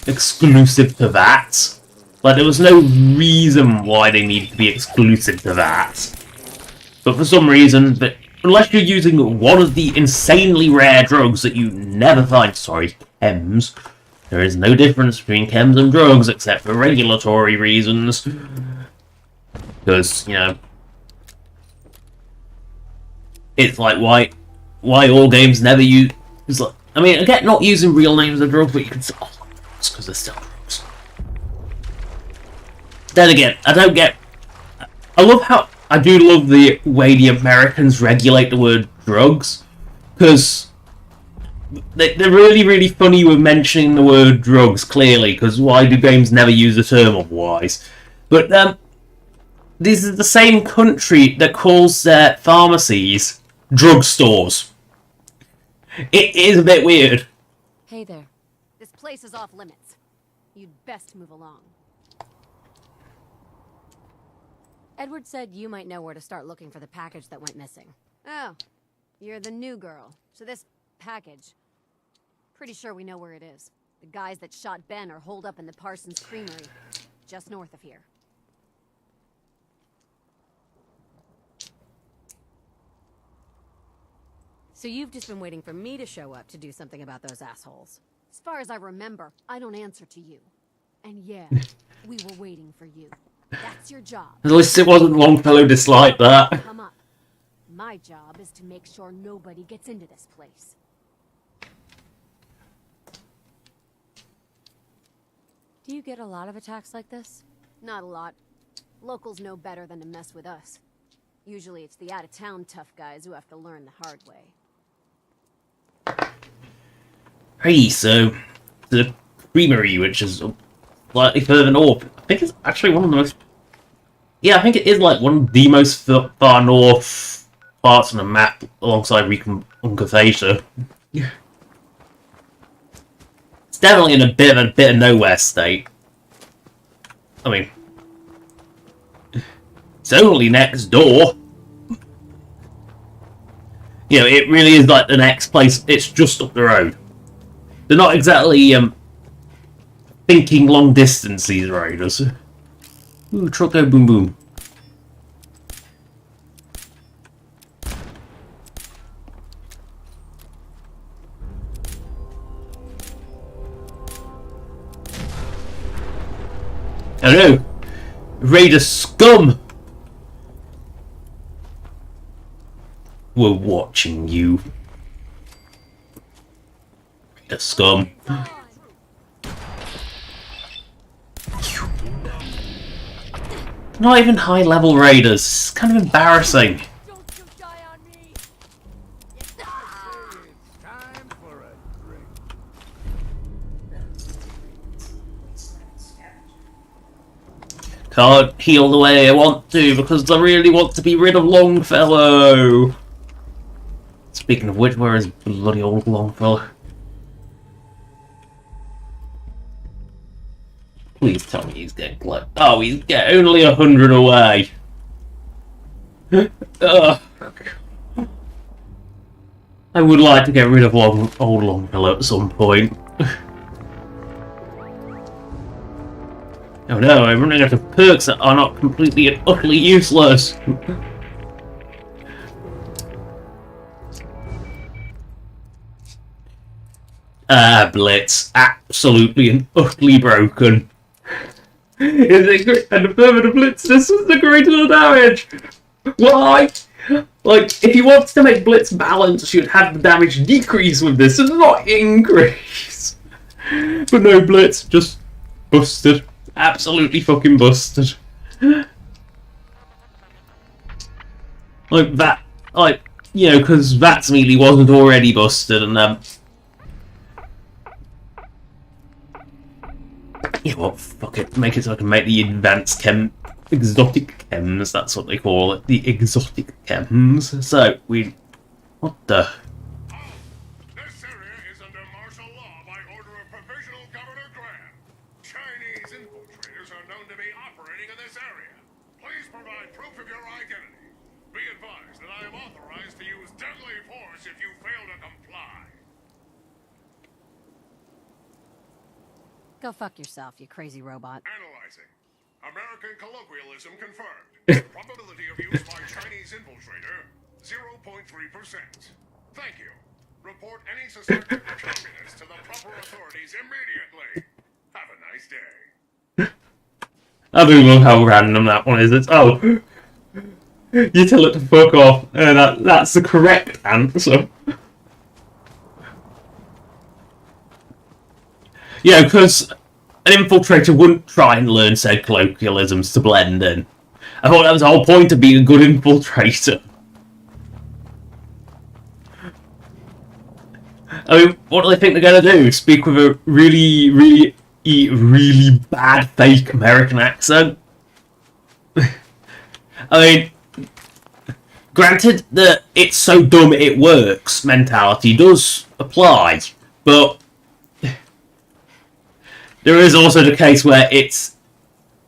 exclusive to that. Like there was no reason why they needed to be exclusive to that. But for some reason, unless you're using one of the insanely rare drugs that you never find, sorry, chems, there is no difference between chems and drugs except for regulatory reasons. Because, you know, it's like why all games never use... Like, I mean, I get not using real names of drugs, but you can say, oh, it's because they're still drugs. Then again, I don't get... I love how... I do love the way the Americans regulate the word drugs, because they're really, really funny with mentioning the word drugs, clearly, because why do games never use the term otherwise? But this is the same country that calls their pharmacies drugstores. It is a bit weird. Hey there. This place is off limits. You'd best move along. Edward said you might know where to start looking for the package that went missing. Oh, you're the new girl. So this package... Pretty sure we know where it is. The guys that shot Ben are holed up in the Parsons Creamery, just north of here. So you've just been waiting for me to show up to do something about those assholes. As far as I remember, I don't answer to you. And yeah, we were waiting for you. That's your job. At least it wasn't Longfellow disliked that. Come up. My job is to make sure nobody gets into this place. Do you get a lot of attacks like this? Not a lot. Locals know better than to mess with us. Usually it's the out-of-town tough guys who have to learn the hard way. Hey, so the creamery, which is slightly further north, I think it's actually one of the most... Yeah, I think it is like one of the most far north parts on the map, alongside Uncatheta. It's definitely in a bit of nowhere state. I mean, it's only next door. You know, it really is like the next place. It's just up the road. They're not exactly thinking long distance, these raiders. Ooh, truck go boom boom. I know. Raider scum. We're watching you. Raider scum. Not even high level raiders. It's kind of embarrassing. Don't you die on me! It's time for a drink. Can't heal the way I want to because I really want to be rid of Longfellow. Speaking of which, where is bloody old Longfellow? Please tell me he's getting close. Oh, he's only 100 away. I would like to get rid of old Longfellow at some point. Oh no, I'm running out of perks that are not completely and utterly useless. Blitz. Absolutely and utterly broken. Is it great? And the further the Blitz, this is the greater the damage! Why? Like, if you wanted to make Blitz balance, you'd have the damage decrease with this and not increase. But no, Blitz, just busted. Absolutely fucking busted. Like that, like, you know, because Vats melee wasn't already busted, and you know what, fuck it, make it so I can make the advanced exotic chems, that's what they call it, the exotic chems. So, what the? This area is under martial law by order of Provisional Governor Graham. Chinese infiltrators are known to be operating in this area. Please provide proof of your identity. Be advised that I am authorized to use deadly force if you fail to comply. Go fuck yourself, you crazy robot. Analyzing. American colloquialism confirmed. Probability of use by Chinese infiltrator, 0.3%. Thank you. Report any suspected communists to the proper authorities immediately. Have a nice day. I do love how random that one is. It's, oh, you tell it to fuck off, and that's the correct answer. Yeah, because an infiltrator wouldn't try and learn said colloquialisms to blend in. I thought that was the whole point of being a good infiltrator. I mean, what do they think they're going to do? Speak with a really bad fake American accent? I mean, granted that it's so dumb it works mentality does apply, but there is also the case where it's,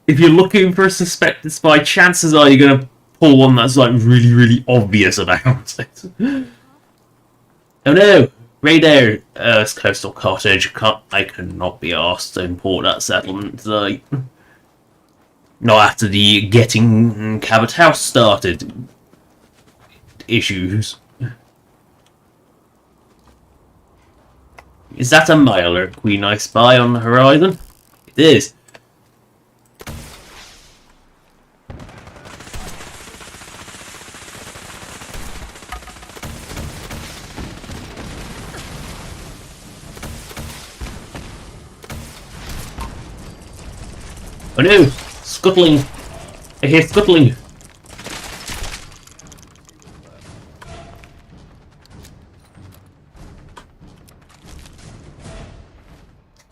if you're looking for a suspected spy, chances are you're going to pull one that's like really obvious about it. Oh no! Radar, coastal cottage. I cannot be asked to import that settlement today. Not after the getting Cabot House started issues. Is that a miler Queen I spy on the horizon? It is. Oh no! Scuttling! I hear scuttling!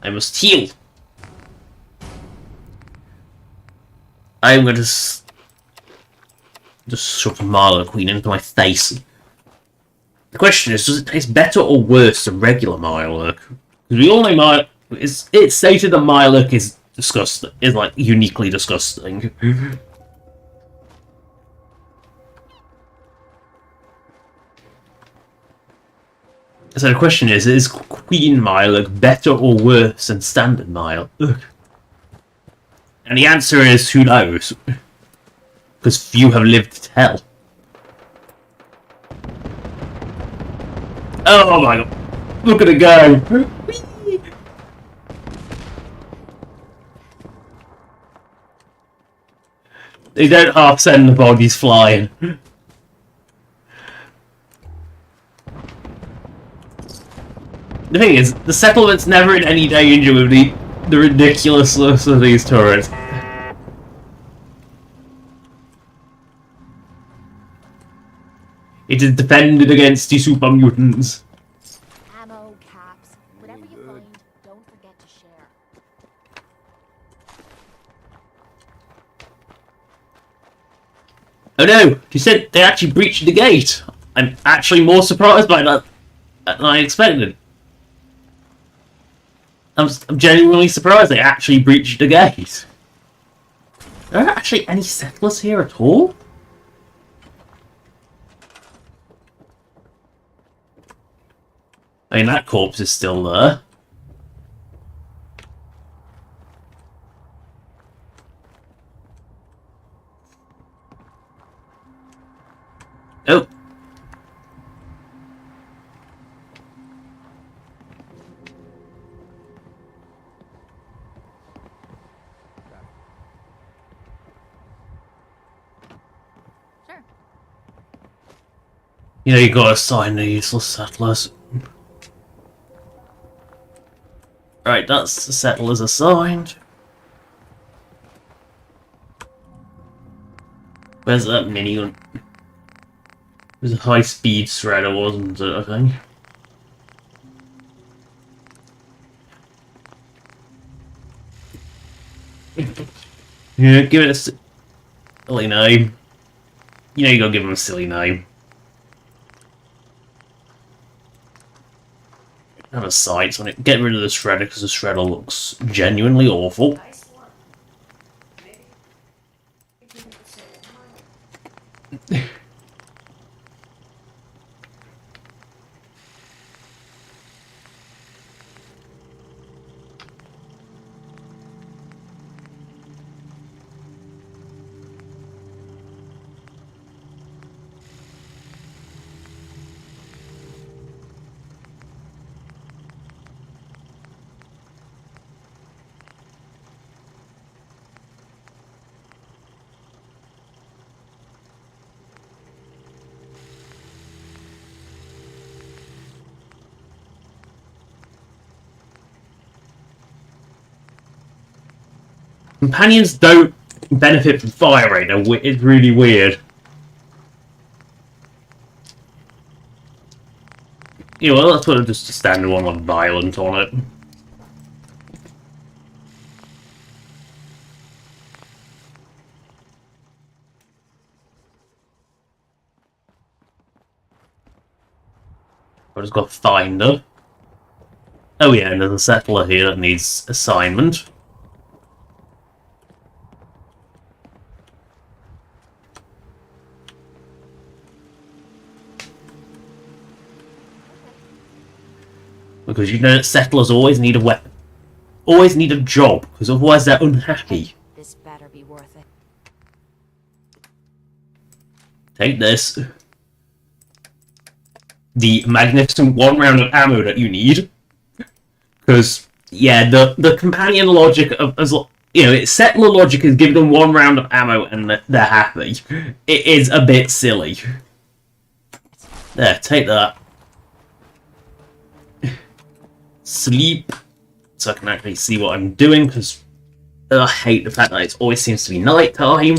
I must heal! I'm gonna just shove a Marlow Queen into my face. The question is, does it taste better or worse than regular Mirelurk? Because we all know it's stated that Mirelurk is disgusting, is like uniquely disgusting. So the question is Queen Mirelurk better or worse than standard Mirelurk? And the answer is, who knows? Because few have lived to tell. Oh my god! Look at it go! They don't half send the bodies flying. The thing is, the settlement's never in any danger with the ridiculousness of these turrets. It is defended against the super mutants. Ammo, caps, whatever you find, don't forget to share. Oh no! You said they actually breached the gate! I'm actually more surprised by that than I expected. I'm genuinely surprised they actually breached the gate. Are there actually any settlers here at all? I mean, that corpse is still there. Oh. Sure. You know, you gotta assign the useless settlers. Right, that's the settlers assigned. Where's that minigun? It was a high-speed shredder, wasn't it, I think? Yeah, give it a silly name. You know you gotta give him a silly name. Have a sight on it. Get rid of the shredder because the shredder looks genuinely awful. Companions don't benefit from fire rate. It's really weird. You know, let's put just a standard one with violent on it. I've just got Finder. Oh yeah, and there's a settler here that needs assignment. Because you know that settlers always need a weapon. Always need a job, because otherwise they're unhappy. This better be worth it. Take this. The magnificent 1 round of ammo that you need. Because, yeah, the companion logic of, as you know, settler logic is give them 1 round of ammo and they're happy. It is a bit silly. There, take that. Sleep. So I can actually see what I'm doing, because I hate the fact that it always seems to be night time.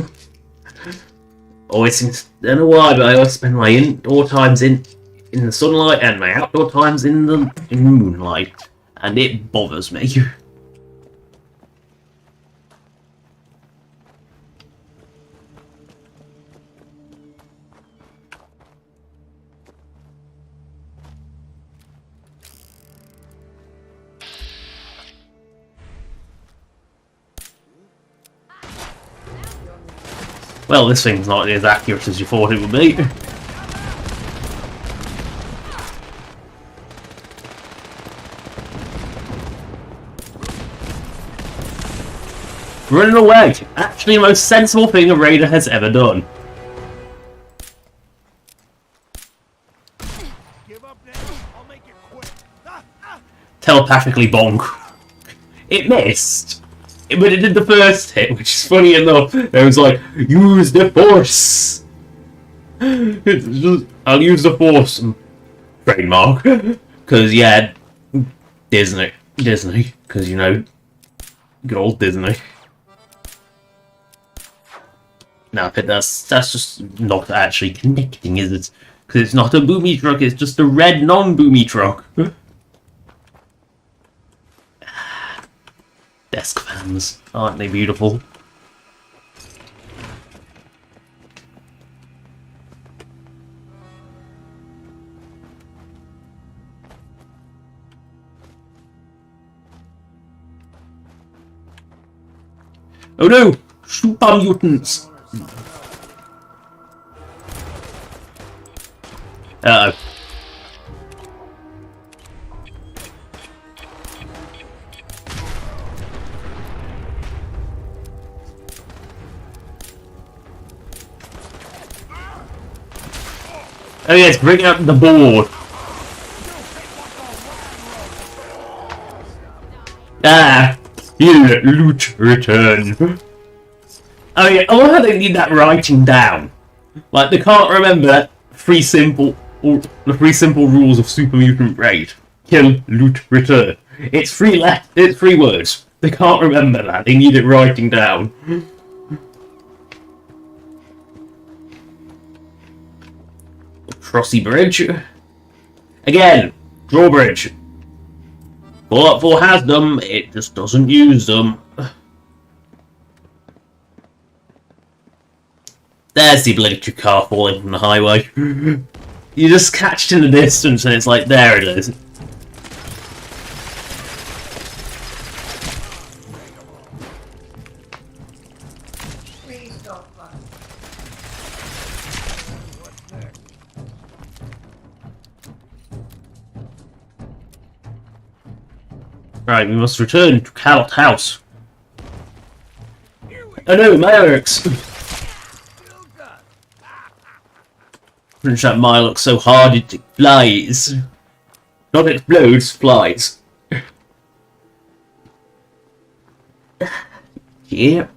Always seems, I don't know why, but I always spend my indoor times in the sunlight and my outdoor times in the moonlight, and it bothers me. Well, this thing's not as accurate as you thought it would be. Running away! Actually the most sensible thing a raider has ever done. Give up now, I'll make it quick. Telepathically bonk. It missed! But it did the first hit, which is funny enough. It was like, use the force! I'll use the force. Trademark. Because, yeah, Disney. Because, you know, good old Disney. Now, that's just not actually connecting, is it? Because it's not a boomy truck, it's just a red non-boomy truck. Desk fans, aren't they beautiful? Oh no! Super mutants! Uh-oh. Oh yes, bring out the board. Ah, here, loot return. Oh yeah, I love how they need that writing down. Like they can't remember that the 3 simple rules of Super Mutant Raid. Kill, loot, return. It's 3 words. They can't remember that. They need it writing down. Crossy Bridge. Again, drawbridge. Fallout 4 has them, it just doesn't use them. There's the electric car falling from the highway. You just catch it in the distance and it's like, there it is. Right, we must return to Callot House. Oh no, my lyrics! That mile looks so hard it flies. Not explodes, flies. Yeah.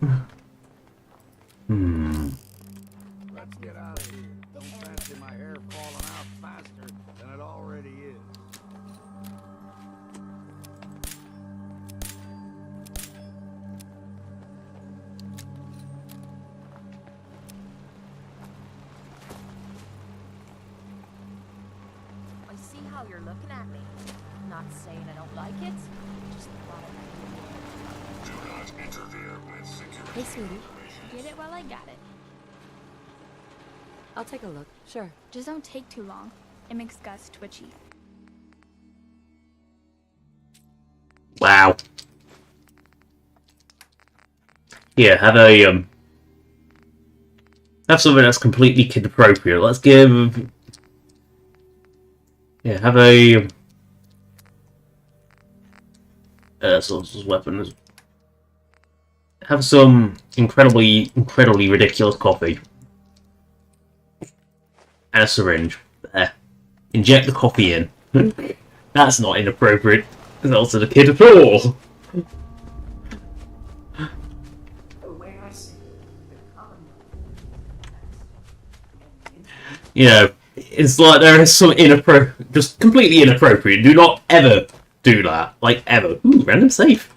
Let's get out of here. Don't fancy my hair falling out faster than it already is. how you're looking at me. Not saying I don't like it. Just thought Do not interfere with security. Hey, sweetie. Get it while I got it. I'll take a look. Sure. Just don't take too long. It makes Gus twitchy. Wow. Yeah, have a have something that's completely kid appropriate. Let's give. Yeah, have a source weapons. Have some incredibly ridiculous coffee. And a syringe. There. Inject the coffee in. That's not inappropriate. It's also the kid at all. You know, it's like there is some just completely inappropriate. Do not ever do that. Like, ever. Ooh, random safe.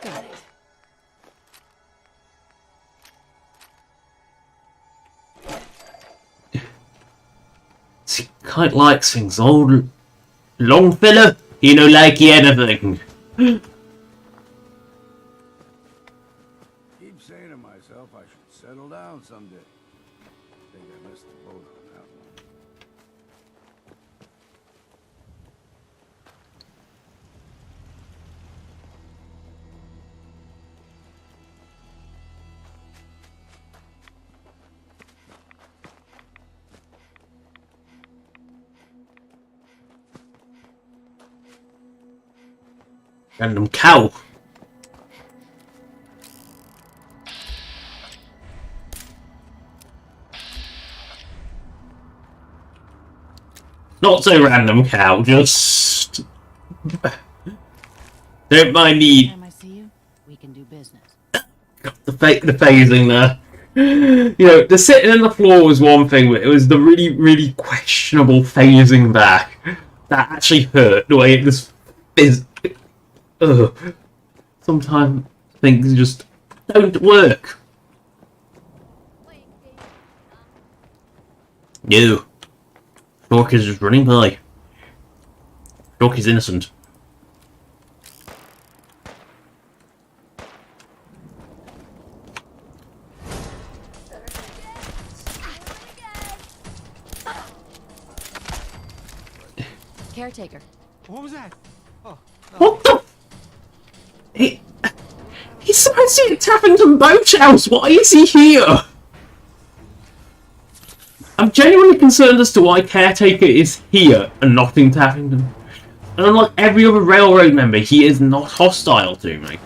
Got it. He quite likes things. Old long fella, you know, like anything. Keep saying to myself I should settle down someday. Think I missed the boat on that one. Random cow. Not so random cow, just don't mind me. Time I see you, we can do business. The phasing there. You know, the sitting on the floor was one thing, but it was the really questionable phasing back that actually hurt. The way it just is. Sometimes things just don't work. No. Stork is just running by. Stork is innocent. Caretaker. What was that? Oh, no. What the? He's supposed to be at Taffington Boathouse. Why is he here? I'm genuinely concerned as to why Caretaker is here and not in Taffington. And unlike every other railroad member, he is not hostile to me.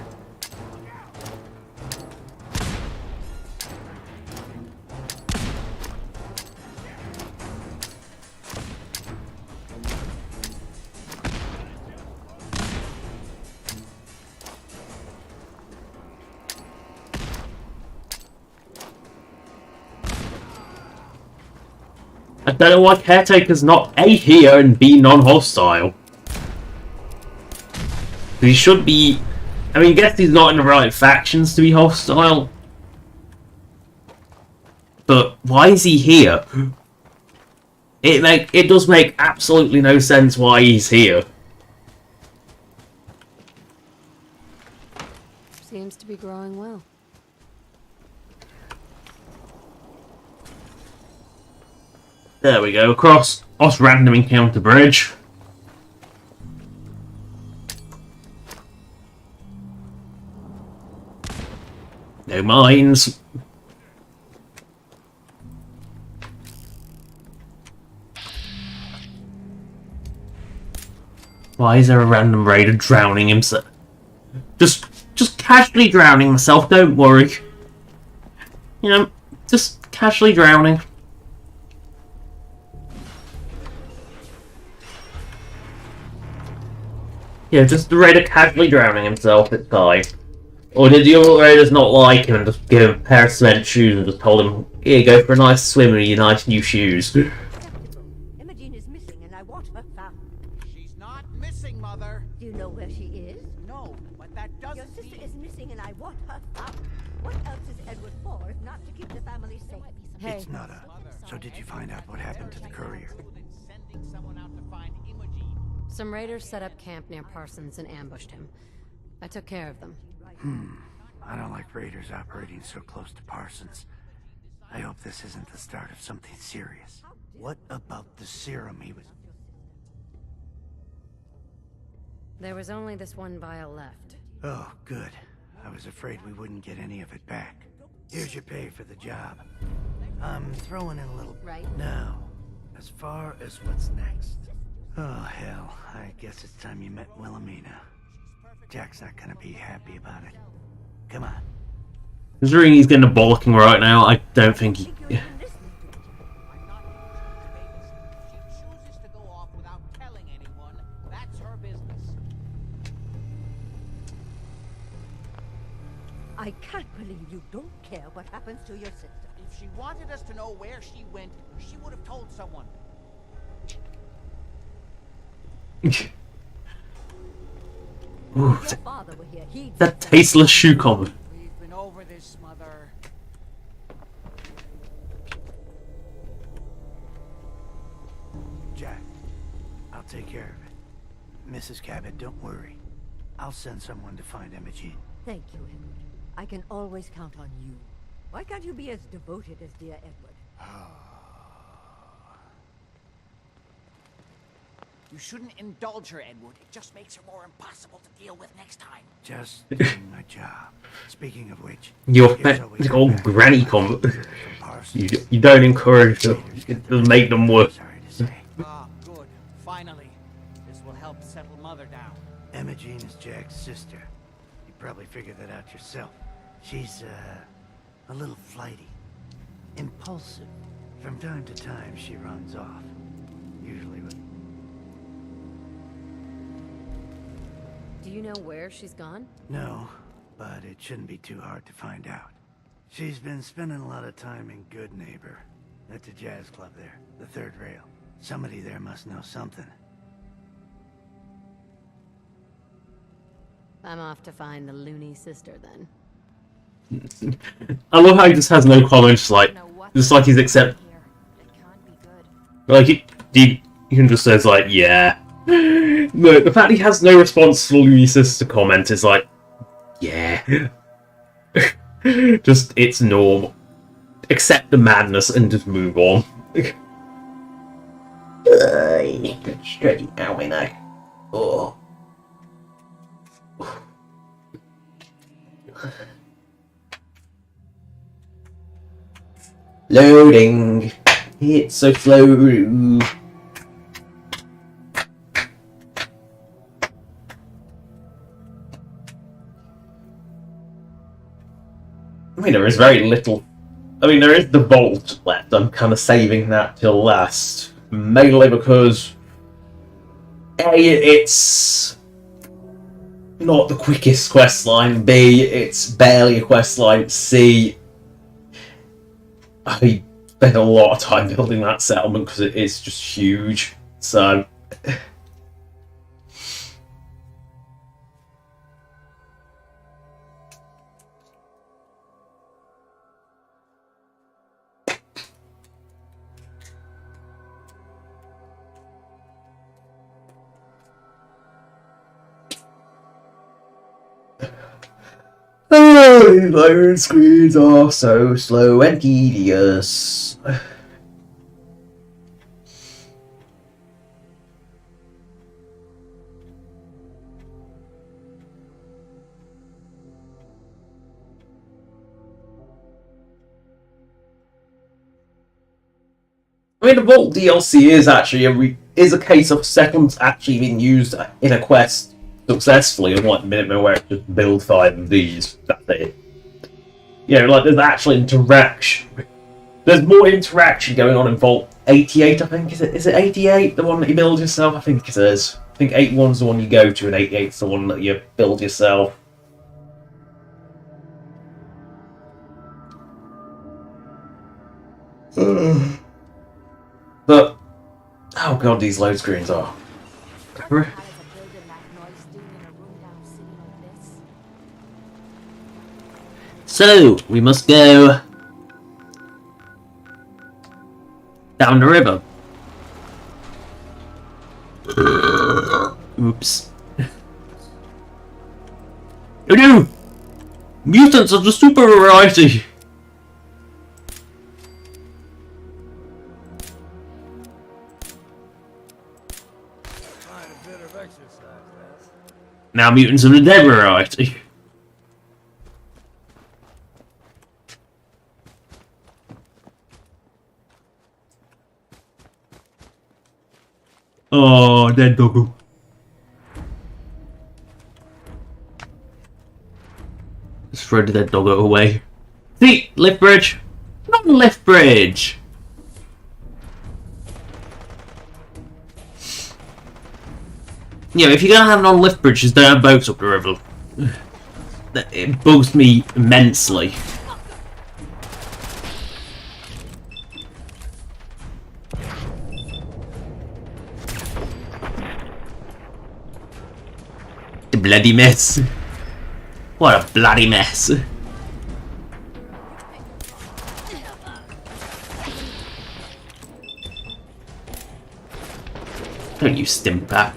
I don't know why Caretaker's not A, here, and B, non-hostile. He should be... I mean, I guess he's not in the right factions to be hostile. But why is he here? It does make absolutely no sense why he's here. Seems to be growing well. There we go, across random encounter bridge. No mines. Why is there a random raider drowning himself? Just casually drowning himself, don't worry. You know, just casually drowning. Yeah, just the raider casually drowning himself, it's fine. Or did the other raiders not like him and just give him a pair of cement shoes and just told him, here, go for a nice swim in your nice new shoes? Imogen is missing and I want her found. She's not missing, Mother. Do you know where she is? No, but that doesn't Your sister mean... is missing and I want her found. What else is Edward for? not to keep the family safe. Hey, It's not a... So did you find out what happened to the courier? some raiders set up camp near Parsons and ambushed him. I took care of them. I don't like raiders operating so close to Parsons. I hope this isn't the start of something serious. What about the serum he was... There was only this one vial left. Oh, good. I was afraid we wouldn't get any of it back. Here's your pay for the job. I'm throwing in a little... Right. Now, as far as what's next. Oh, hell. I guess it's time you met Wilhelmina. Jack's not gonna be happy about it. Come on. Considering he's getting a bollocking right now, I don't think he... I can't believe you don't care what happens to your sister. If she wanted us to know where she went, she would have told someone. Ooh, If your father were here, he'd... that tasteless shoe combo. We've been over this, Mother. Jack, I'll take care of it. Mrs. Cabot, don't worry. I'll send someone to find Imogene. Thank you, Edward. I can always count on you. Why can't you be as devoted as dear Edward? You shouldn't indulge her, Edward. It just makes her more impossible to deal with next time. Just doing my job. Speaking of which... Your here's always pet old back granny from combo. Parsons. You don't encourage them. It does make them worse. Sorry to say. Ah, good. Finally. This will help settle Mother down. Imogene is Jack's sister. You probably figured that out yourself. She's, a little flighty. Impulsive. From time to time, she runs off. Usually with... Do you know where she's gone? No, but it shouldn't be too hard to find out. She's been spending a lot of time in Good Neighbor. At the jazz club there, the third rail. Somebody there must know something. I'm off to find the loony sister then. I love how he just has no comments, just like he's accept. Like he can just says like, yeah. No, the fact he has no response to the loony sister comment is like, yeah. Just it's normal. Accept the madness and just move on. Stretching out my neck. Oh. Loading. It's so slow. I mean, there is very little. I mean, there is the vault left. I'm kind of saving that till last. Mainly because A, it's not the quickest quest line. B, it's barely a quest line. C, I spent a lot of time building that settlement because it is just huge. So these iron screens are so slow and tedious. I mean, the Vault DLC is actually a case of seconds actually being used in a quest successfully, unlike the Minutemen where it's just build 5 of these. That's it. You know, like there's actual interaction. There's more interaction going on in Vault 88, I think. Is it 88, the one that you build yourself? I think it is. I think 81's the one you go to, and 88's the one that you build yourself. But oh god, these load screens are. So we must go down the river. Oops. Oh no! Mutants of the super variety! Now mutants of the dead variety. Oh, dead doggo. Let's throw the dead doggo away. See, lift bridge. Not lift bridge. Yeah, if you're gonna have non-lift bridges, don't have boats up the river. It bugs me immensely. The bloody mess. What a bloody mess. Don't you stimp back.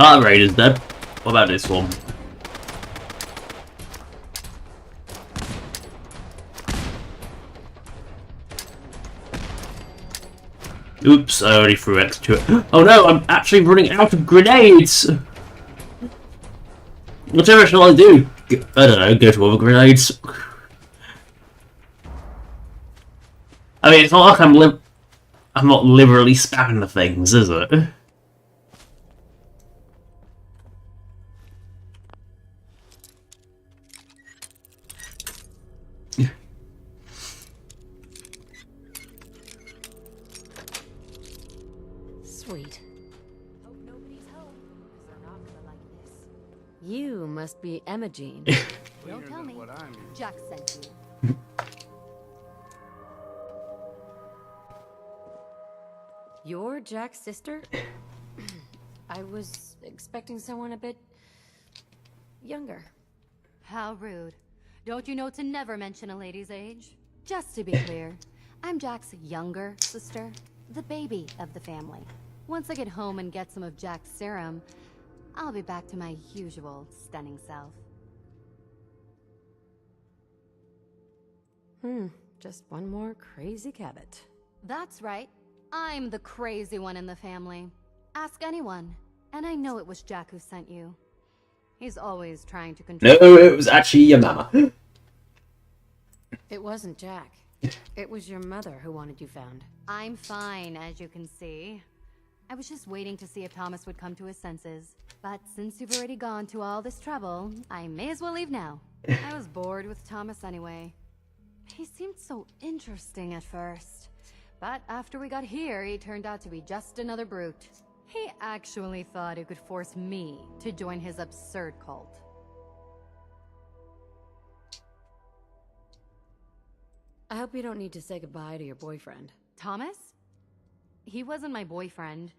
Ah, the raider's dead. What about this one? Oops, I already threw X to it. Oh no, I'm actually running out of grenades! Whatever shall I do? I don't know, go to other grenades. I mean, it's not like I'm not literally spamming the things, is it? Sweet. Hope nobody's home, 'cause they're not gonna like this. You must be Emma-Jean. Don't tell me. Jack sent you. You're Jack's sister? I was expecting someone a bit younger. How rude. Don't you know to never mention a lady's age? Just to be clear, I'm Jack's younger sister, the baby of the family. Once I get home and get some of Jack's serum, I'll be back to my usual stunning self. Just one more crazy Cabot. That's right. I'm the crazy one in the family. Ask anyone. And I know it was Jack who sent you. He's always trying to control. No, it was actually your mama. It wasn't Jack. It was your mother who wanted you found. I'm fine, as you can see. I was just waiting to see if Thomas would come to his senses. But since you've already gone to all this trouble, I may as well leave now. I was bored with Thomas anyway. He seemed so interesting at first. But after we got here, he turned out to be just another brute. He actually thought he could force me to join his absurd cult. I hope you don't need to say goodbye to your boyfriend. Thomas? He wasn't my boyfriend.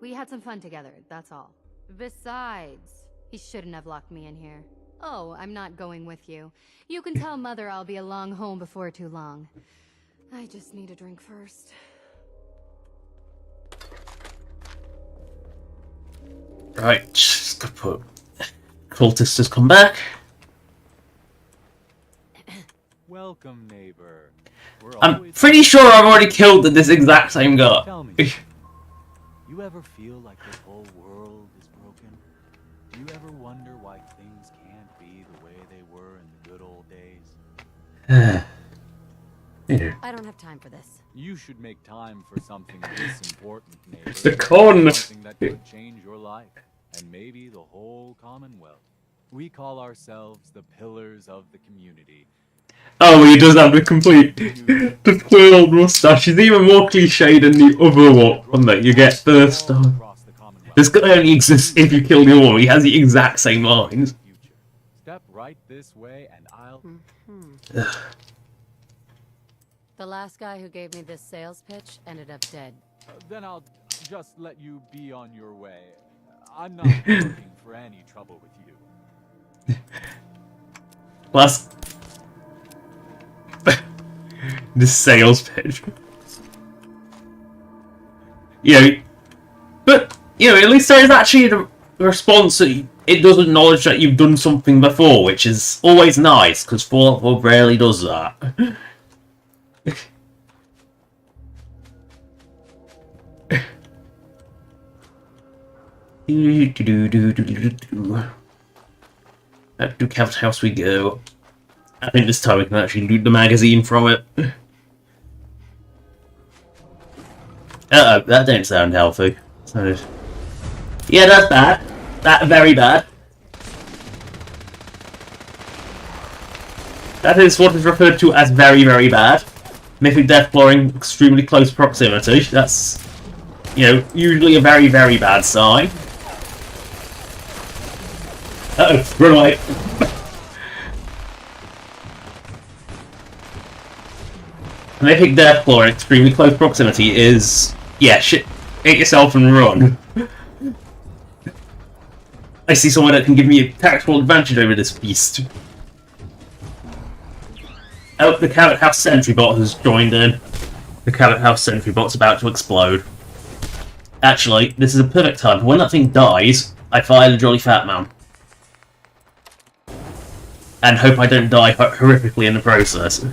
We had some fun together, that's all. Besides, he shouldn't have locked me in here. Oh, I'm not going with you. You can tell Mother I'll be along home before too long. I just need a drink first. Right, just gotta put... Cultist has come back. Welcome, neighbor. I'm pretty sure I've already killed this exact same guy. Tell me, you ever feel like the whole world is broken? Do you ever wonder why things can't be the way they were in the good old days? Yeah. I don't have time for this. You should make time for something this important, neighbor. The con. Something that could change your life, and maybe the whole Commonwealth. We call ourselves the Pillars of the Community. Oh, he does have the complete, the twirled moustache. He's even more cliche than the other one that you get first time. This guy only exists if you kill the one. He has the exact same lines. Step right this way, and I'll... The last guy who gave me this sales pitch ended up dead. Then I'll just let you be on your way. I'm not looking for any trouble with you. Plus, the sales pitch. You know, but you know, at least there is actually a response that it does acknowledge that you've done something before, which is always nice because Fallout 4 rarely does that. Back to Cav's house we go. I think this time we can actually loot the magazine from it. Uh-oh, that don't sound healthy. Yeah, that's bad. That's very bad. That is what is referred to as very, very bad. Mythic Deathclaw in extremely close proximity. That's, you know, usually a very, very bad sign. Uh-oh, run away. Mythic Deathclaw in extremely close proximity is... yeah, shit. Hit yourself and run. I see someone that can give me a tactical advantage over this beast. Oh, the Cabot House Sentry Bot has joined in. The Cabot House Sentry Bot's about to explode. Actually, this is a perfect time. When that thing dies, I fire the Jolly Fat Man. And hope I don't die horrifically in the process.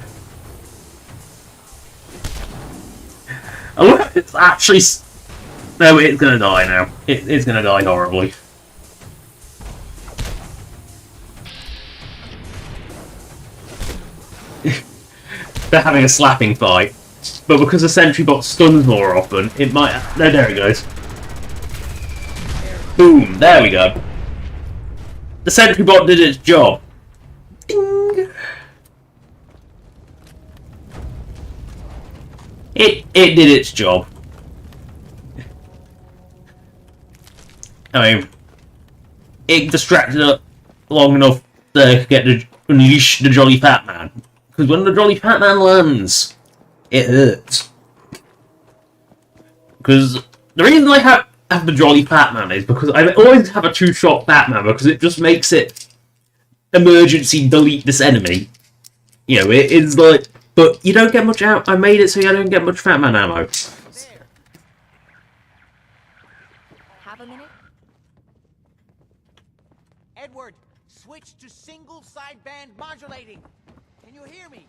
Oh, it's actually... no, it's gonna die now. It's gonna die horribly. They're having a slapping fight. But because the Sentry Bot stuns more often, it might... no, there it goes. Boom, there we go. The Sentry Bot did its job. Ding! It did its job. I mean, it distracted it long enough to get to unleash the Jolly Fat Man. Because when the Jolly Fat Man lands, it hurts. Because the reason I have the Jolly Fat Man is because I always have a two-shot Batman because it just makes it emergency delete this enemy. You know, it is like, but you don't get much out. I made it so you don't get much Fat Man ammo. Have a minute? Edward, switch to single sideband modulating. Can you hear me?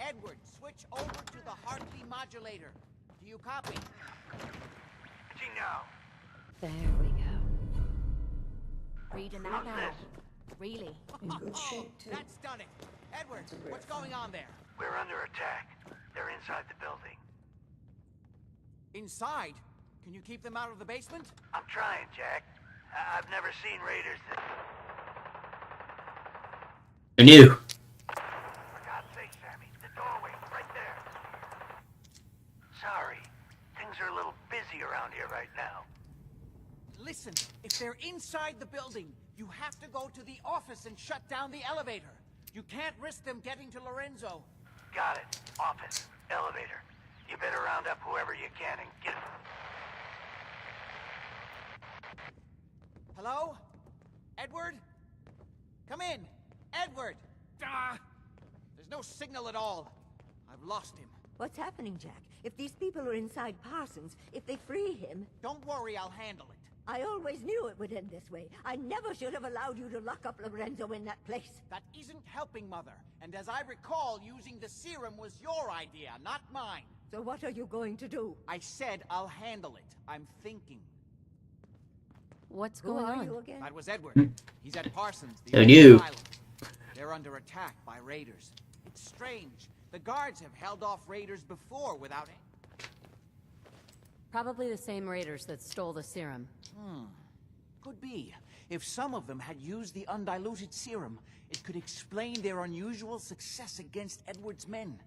Edward, switch over to the Hartley modulator. Do you copy? now. There we go. Reading that now. Really? In good shape, too. That's done it. Edward, what's going on there? We're under attack. They're inside the building. Inside? Can you keep them out of the basement? I'm trying, Jack. I've never seen raiders that... I knew. For God's sake, Sammy, the doorway, right there. Sorry. Things are a little busy around here right now. Listen, if they're inside the building, you have to go to the office and shut down the elevator. You can't risk them getting to Lorenzo. Got it. Office. Elevator. You better round up whoever you can and get... Hello? Edward? Come in. Edward! Ah! There's no signal at all. I've lost him. What's happening, Jack? If these people are inside Parsons, if they free him... Don't worry, I'll handle it. I always knew it would end this way. I never should have allowed you to lock up Lorenzo in that place. That isn't helping, Mother. And as I recall, using the serum was your idea, not mine. So what are you going to do? I said I'll handle it. I'm thinking. What's Who going are on? you again? That was Edward. He's at Parsons, the I knew. asylum. They're under attack by raiders. It's strange. The guards have held off raiders before without it. Probably the same raiders that stole the serum. Could be. If some of them had used the undiluted serum, it could explain their unusual success against Edward's men.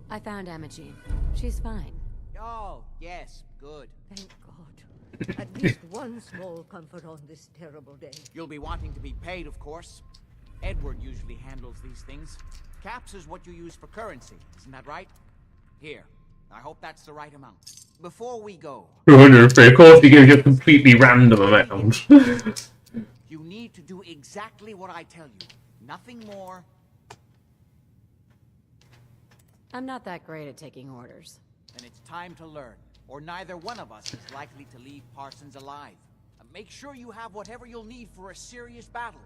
I found Emma Jean. She's fine. Oh, yes, good. Thank God. At least one small comfort on this terrible day. You'll be wanting to be paid, of course. Edward usually handles these things. Caps is what you use for currency, isn't that right? Here, I hope that's the right amount. Before we go... 200, of course he gives you a completely random amount. You need to do exactly what I tell you. Nothing more. I'm not that great at taking orders. Then it's time to learn, or neither one of us is likely to leave Parsons alive. And make sure you have whatever you'll need for a serious battle.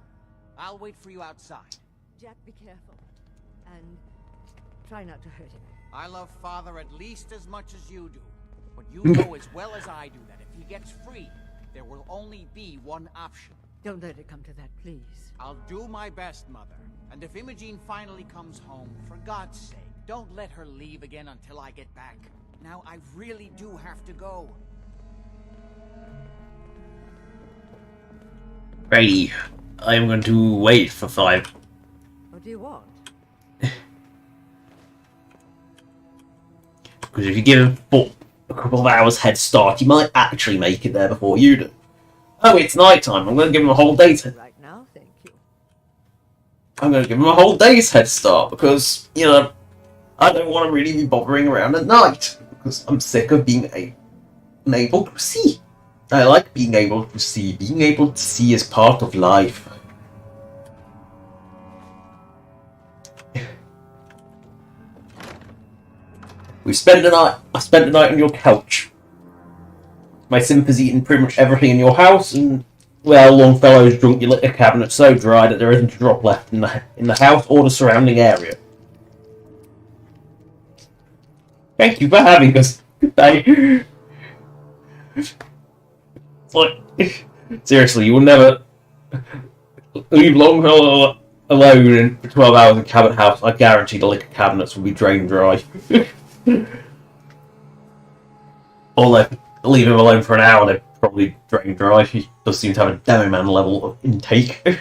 I'll wait for you outside. Jack, be careful. And try not to hurt him. I love Father at least as much as you do. But you know as well as I do that if he gets free, there will only be one option. Don't let it come to that, please. I'll do my best, Mother. And if Imogene finally comes home, for God's sake, don't let her leave again until I get back. Now, I really do have to go. Righty. I'm going to wait for 5. What do you want? Because if you give him a couple of hours head start, he might actually make it there before you do. Oh, it's night time. I'm going to give him a whole day's Right now, thank you. I'm going to give him a whole day's head start because, you know, I don't want to really be bothering around at night because I'm sick of being unable to see. I like being able to see. Being able to see is part of life. I spent the night on your couch. My Simp eaten pretty much everything in your house, and well, Longfellow's drunk your liquor cabinet so dry that there isn't a drop left in the house or the surrounding area. Thank you for having us. Good day. It's like, seriously, you will never leave Longfellow alone for 12 hours in Cabot House. I guarantee the liquor cabinets will be drained dry. Or leave him alone for an hour, they're probably drained dry. He does seem to have a Demo Man level of intake.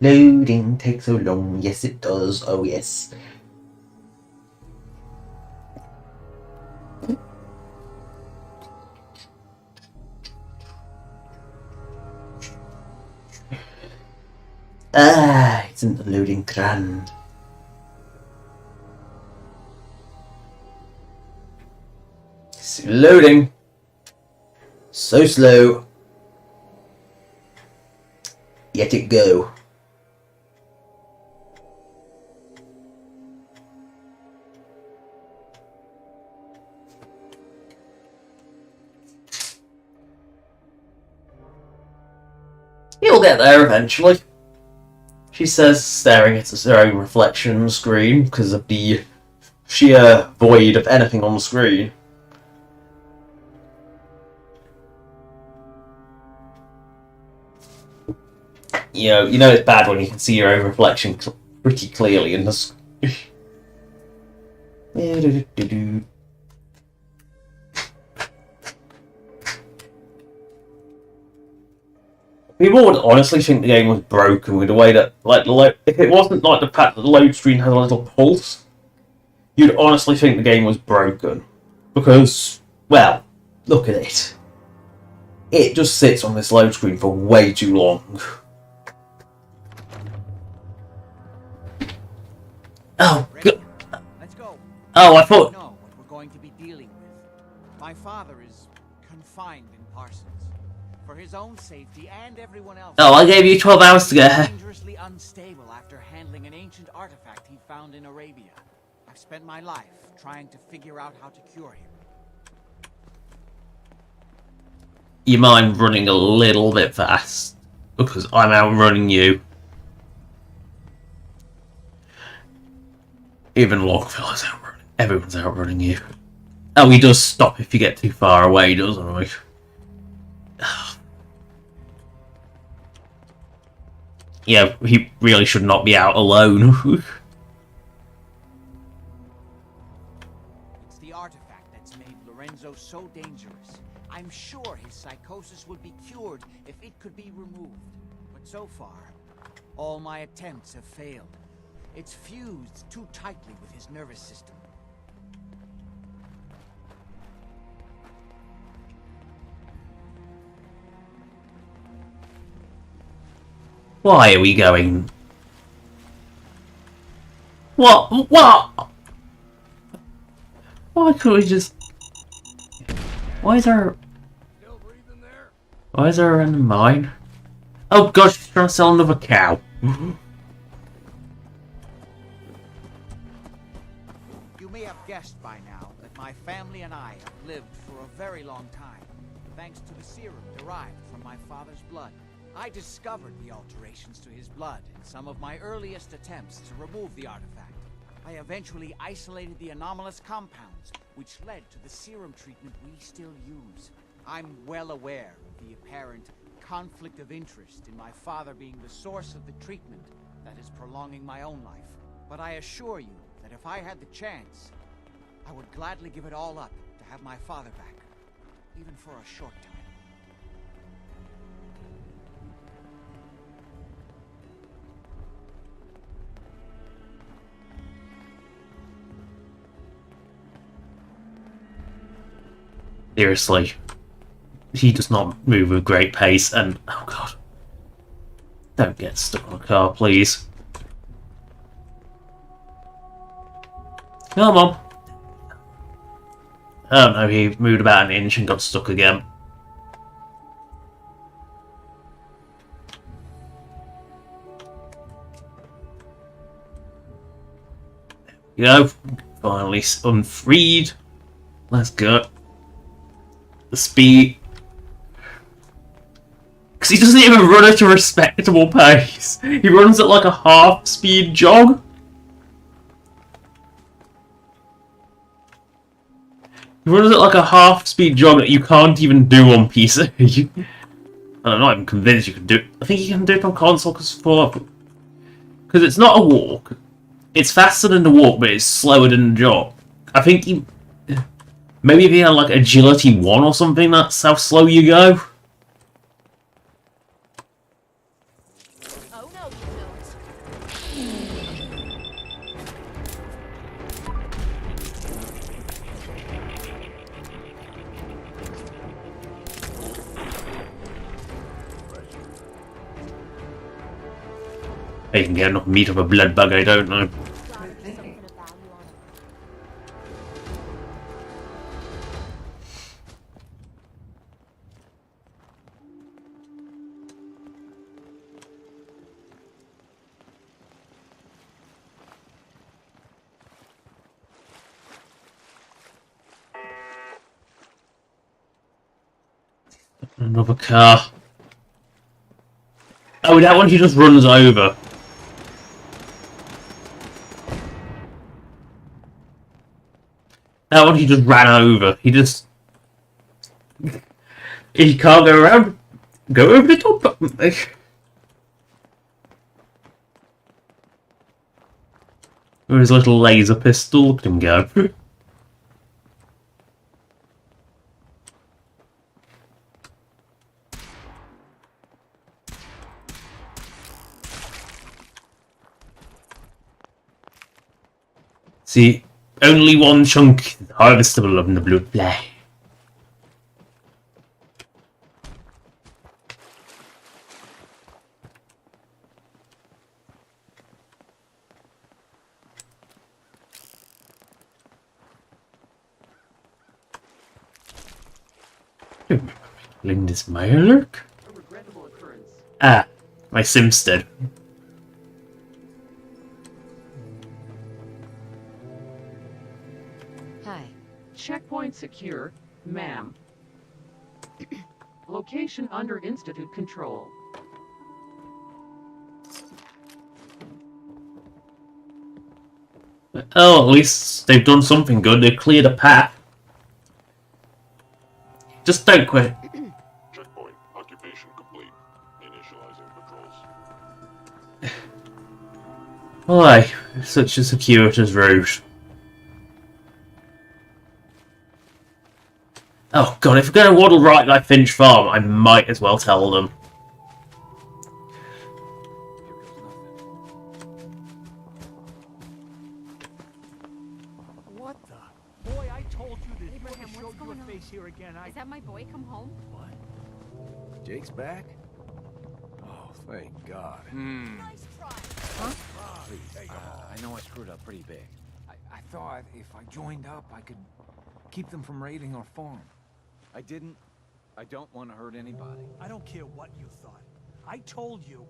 Loading takes so long. Yes, it does. Oh, yes. Isn't the loading grand? Loading. So slow. Yet it go. You'll get there eventually, she says, staring at her own reflection on the screen because of the sheer void of anything on the screen. You know it's bad when you can see your own reflection pretty clearly in the screen. People would honestly think the game was broken with the way that, if it wasn't like the fact that the load screen has a little pulse, you'd honestly think the game was broken. Because, well, look at it. It just sits on this load screen for way too long. Oh, good. Let's go. Oh, I thought... know what we're going to be dealing with. My father is confined in Parsons. For his own safety and everyone else. Oh, I gave you 12 hours to get here. Dangerously unstable after handling an ancient artifact he found in Arabia. I've spent my life trying to figure out how to cure him. You mind running a little bit fast? Because I'm outrunning you. Even Longfellow's outrunning. Everyone's outrunning you. Oh, he does stop if you get too far away, doesn't he? Yeah, he really should not be out alone. It's the artifact that's made Lorenzo so dangerous. I'm sure his psychosis would be cured if it could be removed. But so far, all my attempts have failed. It's fused too tightly with his nervous system. Why are we going? What? What? Why can't we just... Why is there a random mine? Oh gosh, she's trying to sell another cow. You may have guessed by now that my family and I have lived for a very long time, thanks to the serum derived from my father's blood. I discovered the alterations to his blood in some of my earliest attempts to remove the artifact. I eventually isolated the anomalous compounds, which led to the serum treatment we still use. I'm well aware of the apparent conflict of interest in my father being the source of the treatment that is prolonging my own life. But I assure you that if I had the chance, I would gladly give it all up to have my father back, even for a short time. Seriously. He does not move with great pace and... Oh god. Don't get stuck on a car, please. Come on. Oh no, he moved about an inch and got stuck again. There we go. Finally unfreed. Let's go. The speed. Because he doesn't even run at a respectable pace. He runs at like a half-speed jog. He runs at like a half-speed jog that you can't even do on PC. I'm not even convinced you can do it. I think you can do it on console because it's not a walk. It's faster than the walk, but it's slower than the jog. I think you... Maybe if you had like agility 1 or something, that's how slow you go. Oh no, you You can get enough meat of a blood bug, I don't know. Another car. Oh, that one he just runs over. That one he just ran over. He just... He can't go around. Go over the top. With his little laser pistol. Look at him go. See, only one chunk harvestable of the blue fly. Linda's Meyerlurk? Ah, my Simstead. Checkpoint secure, ma'am. Location under Institute control. Oh, at least they've done something good. They've cleared a path. Just don't quit. Checkpoint occupation complete. Initializing patrols. Why? Such a circuitous route. Oh god, if we're going to waddle right like Finch Farm, I might as well tell them. What the? Boy, I told you that Abraham, if you what's showed your going on? face here again, Is that my boy come home? What? Jake's back? Oh, thank God. Nice try. Huh? I know I screwed up pretty big. I thought if I joined up, I could keep them from raiding our farm. I didn't. I don't want to hurt anybody. I don't care what you thought. I told you.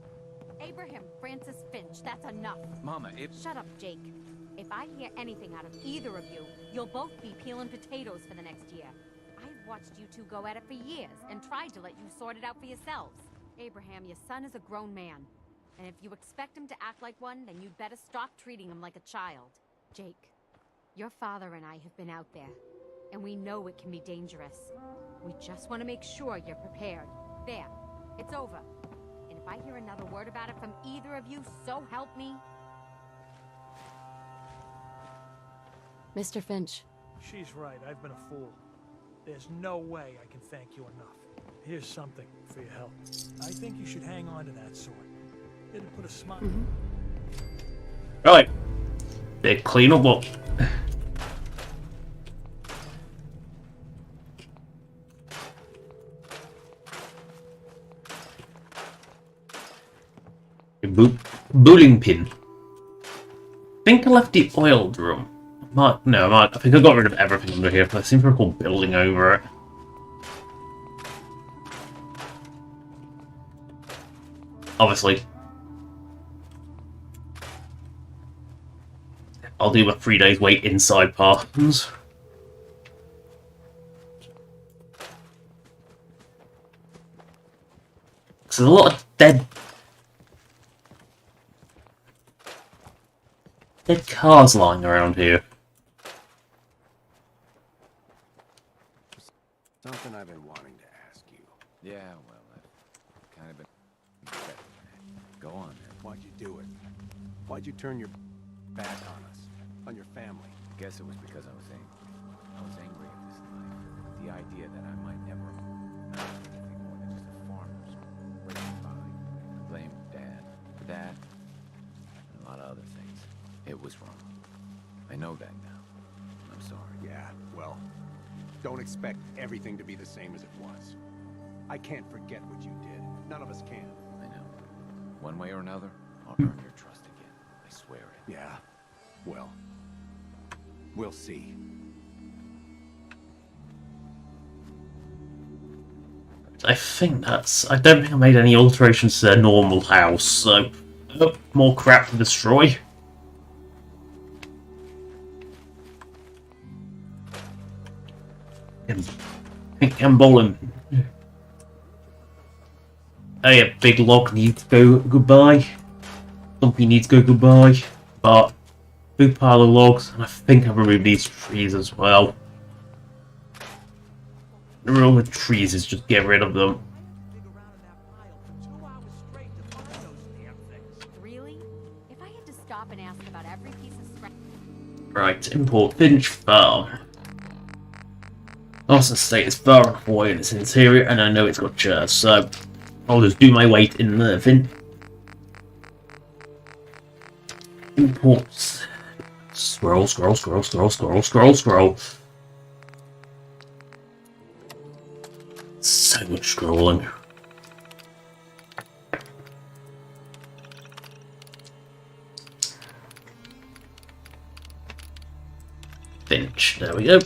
Abraham Francis Finch, that's enough. Mama, if... Shut up, Jake. If I hear anything out of either of you, you'll both be peeling potatoes for the next year. I've watched you two go at it for years and tried to let you sort it out for yourselves. Abraham, your son is a grown man. And if you expect him to act like one, then you'd better stop treating him like a child. Jake, your father and I have been out there, and we know it can be dangerous. We just want to make sure you're prepared. There, it's over. And if I hear another word about it from either of you, so help me. Mr. Finch. She's right. I've been a fool. There's no way I can thank you enough. Here's something for your help. I think you should hang on to that sword. It'll put a smile. Right. They clean up what? Bowling pin. I think I left the oil drum. I think I got rid of everything under here, but I seem to recall building over it. Obviously. I'll do a 3 days wait inside Parsons. There's a lot of dead cars lying around here. Something I've been wanting to ask you. Yeah, well, I've kind of been expecting that. Go on, then. Why'd you do it? Why'd you turn your back on us? On your family? Guess it was because I was angry. I was angry at this life. The idea that I might never amount to anything more than just a farmer scraping by. I blamed Dad for that and a lot of other things. It was wrong. I know that now. I'm sorry. Yeah, well, don't expect everything to be the same as it was. I can't forget what you did. None of us can. I know. One way or another, I'll earn your trust again. I swear it. Yeah, well, we'll see. I don't think I made any alterations to their normal house, so more crap to destroy. I'm bowling. Oh yeah, big log needs to go goodbye. Dumpy needs to go goodbye. But big pile of logs, and I think I've removed these trees as well. The rule with trees is just get rid of them. Really? If I had to stop and ask about every piece of scrap... Right, import Finch Farm. Austin State is far enough away in its interior, and I know it's got chairs, so I'll just do my weight in the Finch. Imports. Scroll. So much scrolling. Finch, there we go.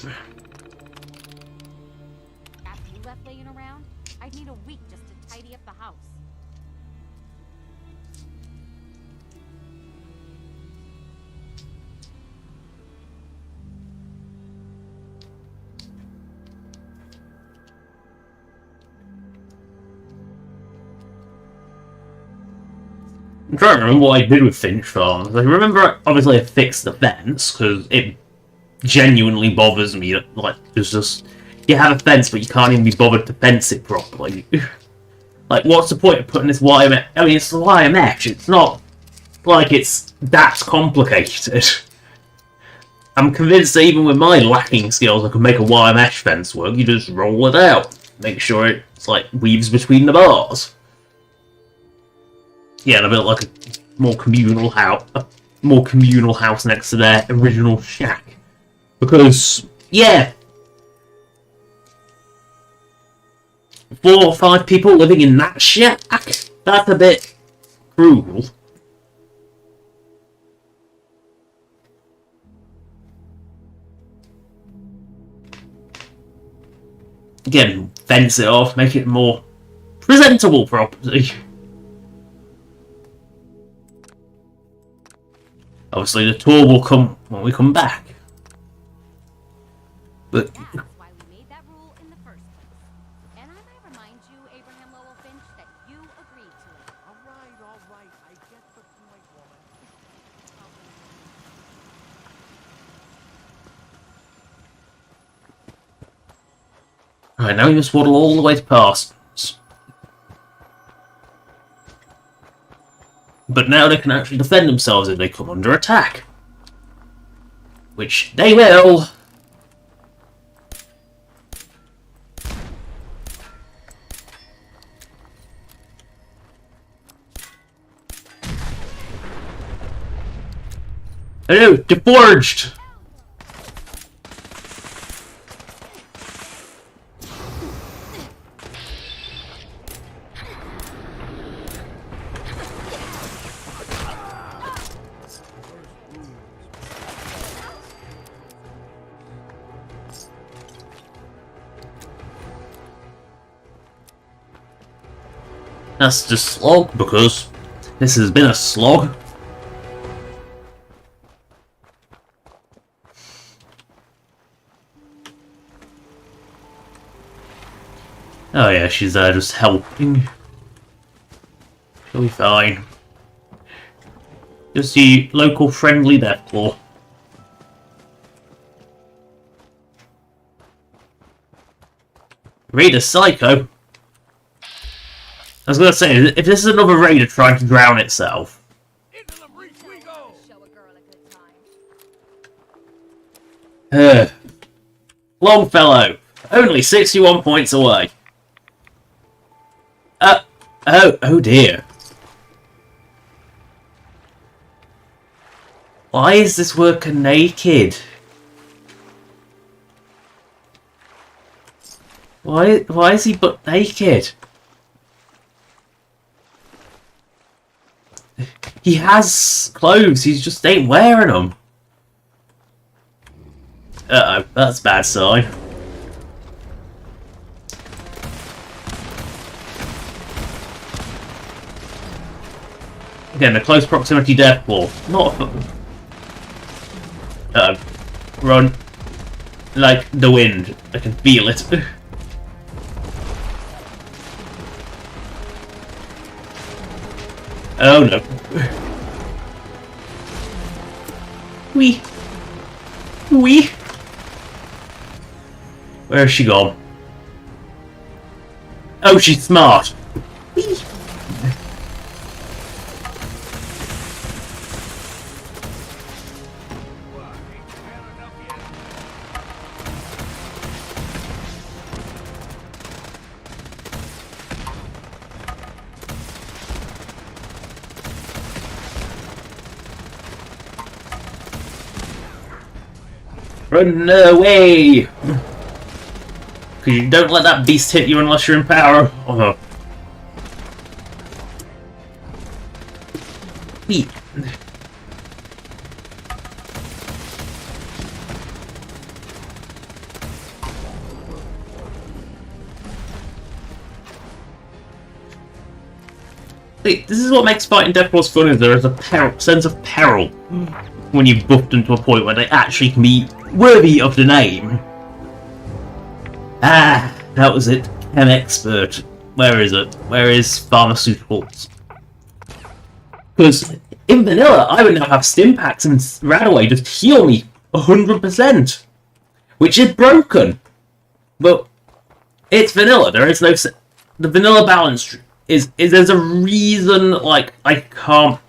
After you left laying around, I'd need a week just to tidy up the house. I'm trying to remember what I did with Finch Farms. I remember, obviously, I fixed the fence, because it genuinely bothers me. Like, there's just... You have a fence, but you can't even be bothered to fence it properly. Like, what's the point of putting this wire mesh? I mean, it's a wire mesh. It's not like it's that complicated. I'm convinced that even with my lacking skills, I can make a wire mesh fence work. You just roll it out. Make sure it's, like, weaves between the bars. Yeah, and I built like a more communal house next to their original shack. Because, yeah, 4 or 5 people living in that shack, that's a bit cruel. Again, fence it off, make it more presentable property. Obviously, the tour will come when we come back. But That's why we made that rule in the first place. And I might remind you, Abraham Lowell Finch, that you agreed to it. All right. I get the point, woman. Alright, now we must waddle all the way to Parsons. But now they can actually defend themselves if they come under attack. Which they will. Hello, deforged! That's just slog, because this has been a slog. Oh yeah, she's there just helping. She'll be fine. Just the local friendly deathclaw. Raider Psycho? I was gonna say, if this is another raider trying to drown itself. Longfellow, only 61 points away. Oh dear. Why is this worker naked? Why is he butt naked? He has clothes, he just ain't wearing them. Uh-oh, that's a bad sign. Again, a close proximity deathball. Not a... run. Like the wind. I can feel it. Oh no. Wee. Where has she gone? Oh, she's smart. Wee. Run away! Because you don't let that beast hit you unless you're in power. Oh. Wee. See, this is what makes fighting Deathclaws fun, is there is a sense of peril when you've buffed them to a point where they actually can be worthy of the name. Ah, that was it. Chem expert. Where is it? Where is pharmaceuticals? Because in vanilla, I would now have Stimpaks and Radaway just heal me 100%, which is broken. But it's vanilla. There is no the vanilla balance is there's a reason. Like I can't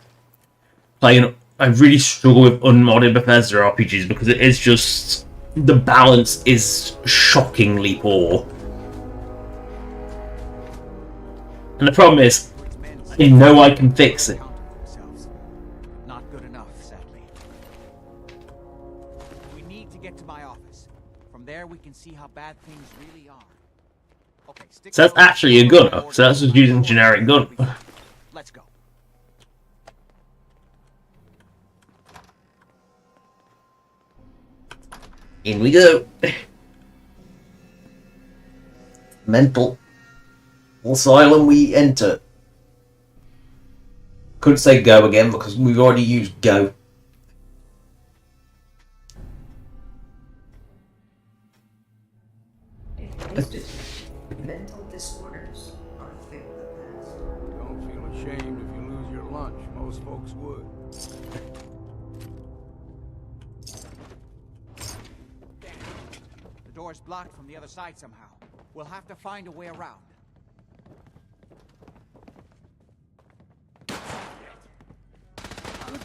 play. I really struggle with unmodded Bethesda RPGs because it is just the balance is shockingly poor. And the problem is, I know I can fix it. Not good enough, sadly. We need need to get to my office. From there, we can see how bad things really are. Okay, stick. So that's actually a gunner. So that's just using generic gun. Let's go. In we go. Mental asylum we enter. Could say go again because we've already used go. Mental disorders are a thing of the past. Don't feel ashamed if you lose your lunch. Most folks would. The door's blocked from the other side somehow. We'll have to find a way around. Good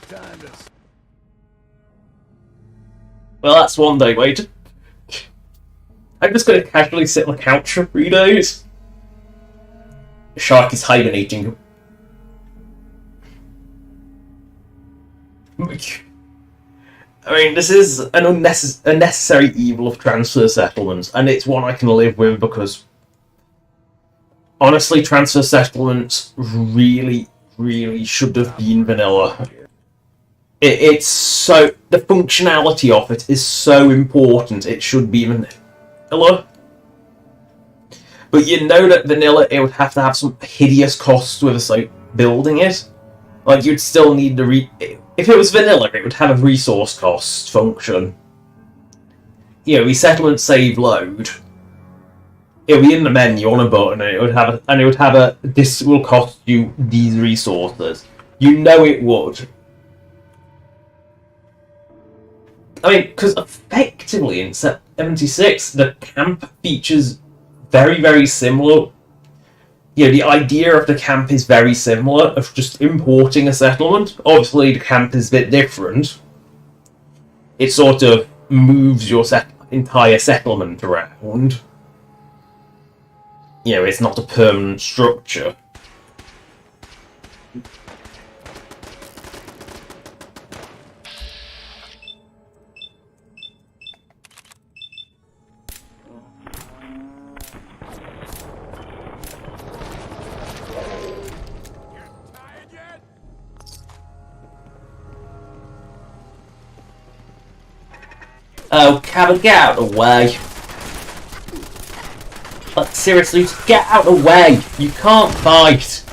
time to... Well, that's one day waited. I'm just going to casually sit on the couch for 3 days. The shark is hibernating. I mean, this is an unnecessary evil of transfer settlements, and it's one I can live with because, honestly, transfer settlements really should have been vanilla. It's so... the functionality of it is so important, it should be vanilla. But you know that vanilla, it would have to have some hideous costs with us, like, building it. Like, you'd still need the if it was vanilla, it would have a resource cost function. You know, resettlement save load. It would be in the menu on a button, and it would have a this will cost you these resources. You know it would. I mean, because effectively in 76, the camp features very similar. You know, the idea of the camp is very similar, of just importing a settlement. Obviously, the camp is a bit different. It sort of moves your entire settlement around. You know, it's not a permanent structure. Oh, Cabot, get out of the way. Like, seriously, just get out of the way. You can't fight.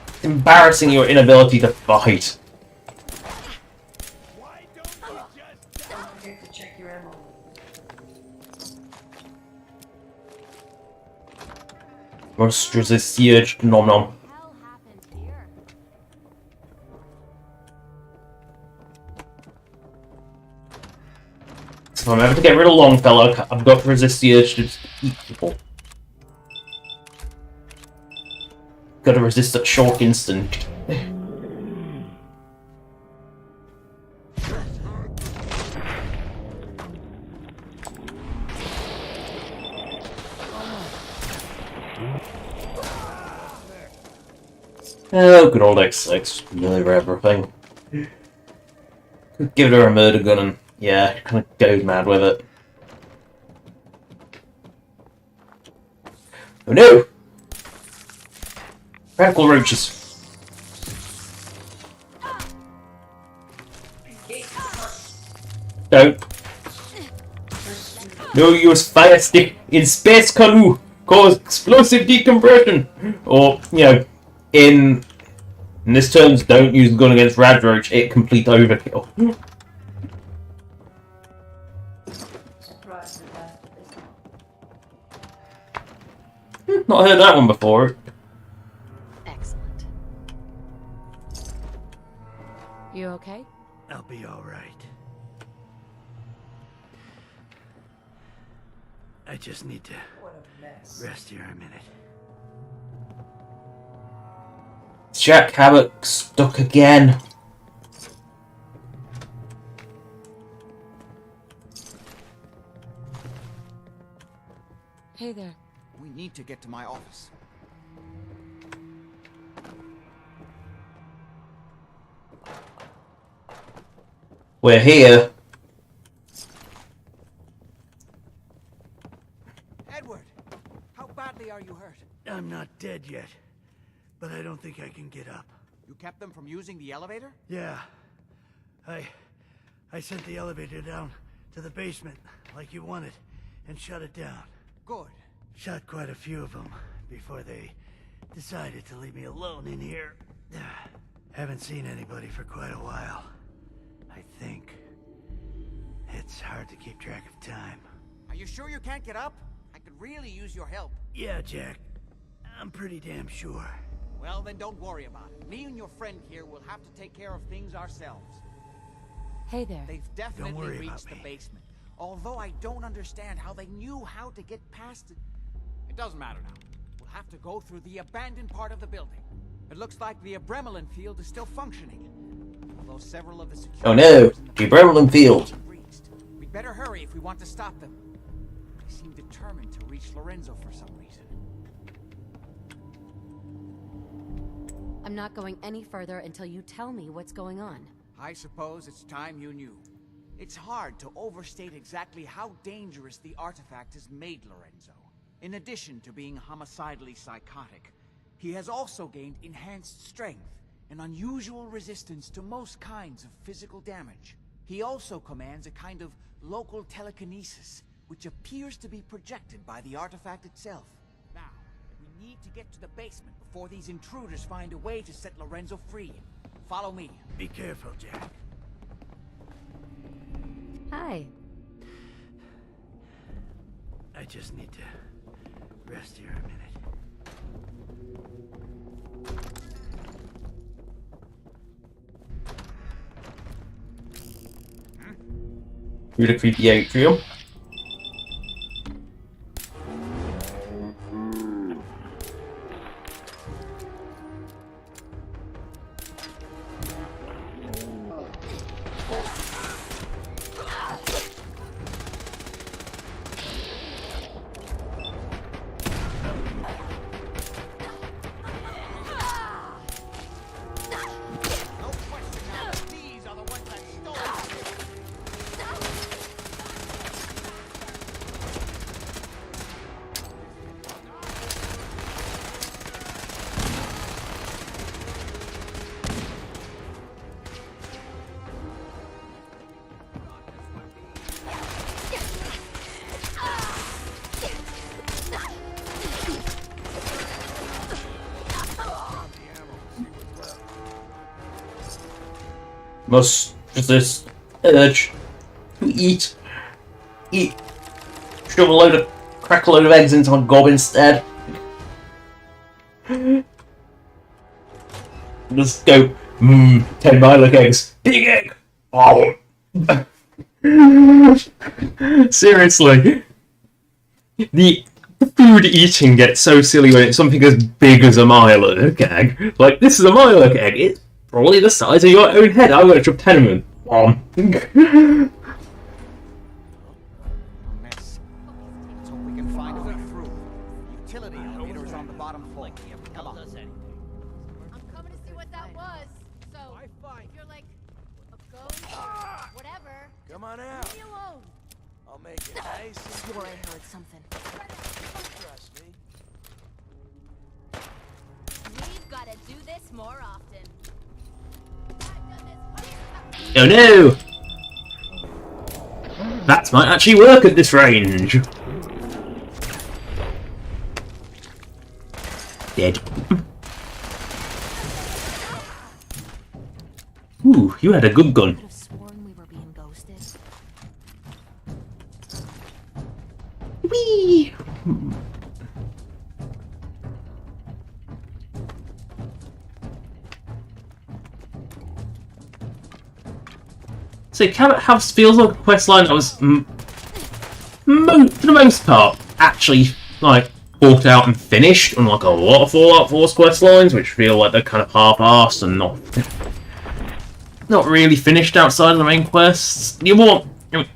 It's embarrassing your inability to fight. Must resist the urge. Nom nom. If I'm ever to get rid of Longfellow, I've got to resist the urge to just eat people. Got to resist that shock instinct. Oh, good old X6, really for everything. Give her a murder gun and, yeah, kind of goes mad with it. Oh no! Radical roaches. Don't. No use fire stick in space canoe. Cause explosive decompression. Or, you know, in this terms, don't use the gun against Rad Roach, it complete overkill. Not heard that one before. Excellent. You okay? I'll be alright. I just need to rest here a minute. Jack Havoc stuck again. Hey there. We need to get to my office. We're here. dead yet, but I don't think I can get up. You kept them from using the elevator? Yeah. I sent the elevator down to the basement, like you wanted, and shut it down. Good. Shot quite a few of them before they decided to leave me alone in here. Haven't seen anybody for quite a while. I think. It's hard to keep track of time. Are you sure you can't get up? I could really use your help. Yeah, Jack. I'm pretty damn sure. Well, then don't worry about it. Me and your friend here will have to take care of things ourselves. Hey there. They've definitely worry about reached the me. basement. Although I don't understand how they knew how to get past it. It doesn't matter now. We'll have to go through the abandoned part of the building. It looks like the Abremelin field is still functioning. Although several of the security... Oh no, the Abremelin field. We'd better hurry if we want to stop them. They seem determined to reach Lorenzo for some reason. I'm not going any further until you tell me what's going on. I suppose it's time you knew. It's hard to overstate exactly how dangerous the artifact has made Lorenzo. In addition to being homicidally psychotic, he has also gained enhanced strength and unusual resistance to most kinds of physical damage. He also commands a kind of local telekinesis, which appears to be projected by the artifact itself. Now, we need to get to the basement before these intruders find a way to set Lorenzo free. Follow me. Be careful, Jack. Hi. I just need to rest here a minute. Through the creepy atrium. Must resist urge to eat. Shove crack a load of eggs into my gob instead. Just go, 10 Milo eggs. Big egg! Oh. Seriously. The food eating gets so silly when it's something as big as a Milo egg. Like, this is a Milo egg. It's probably the size of your own head. I'm going to shove 10 of them. Mess. Let's hope we can find a way through. The utility elevator is on the bottom floor. Come on. I'm coming to see what that was. So, if you're like a ghost or whatever, Come on out. leave me alone. I'll make it nice. and Swore I heard something. Trust me. We've got to do this more often. Oh no! That might actually work at this range. Dead. Ooh, you had a good gun. I could have sworn we were being ghosted. Whee! So Cabot House feels like a questline that was, for the most part, actually like thought out and finished, unlike a lot of Fallout 4's questlines, which feel like they're kind of half-assed and not really finished outside of the main quests. You want, at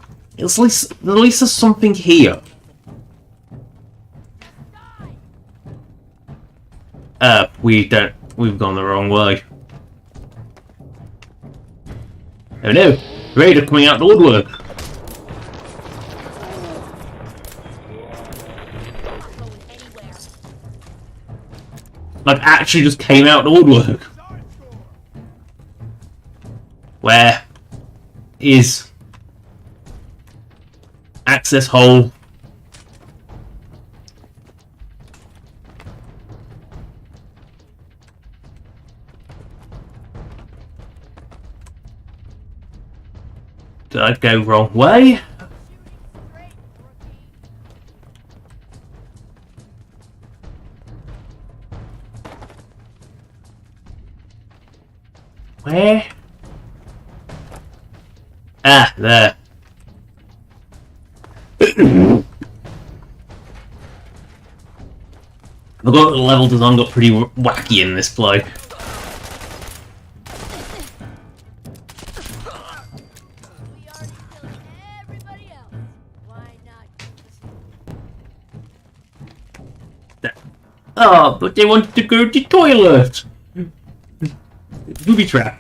least there's something here. We've gone the wrong way. Oh no! Raider coming out the woodwork. like actually just came out of the woodwork. Where is access hole? Did I go wrong way? Where? Ah, there. I forgot the level design got pretty wacky in this play. Oh, but they wanted to go to the toilet! Booby trap.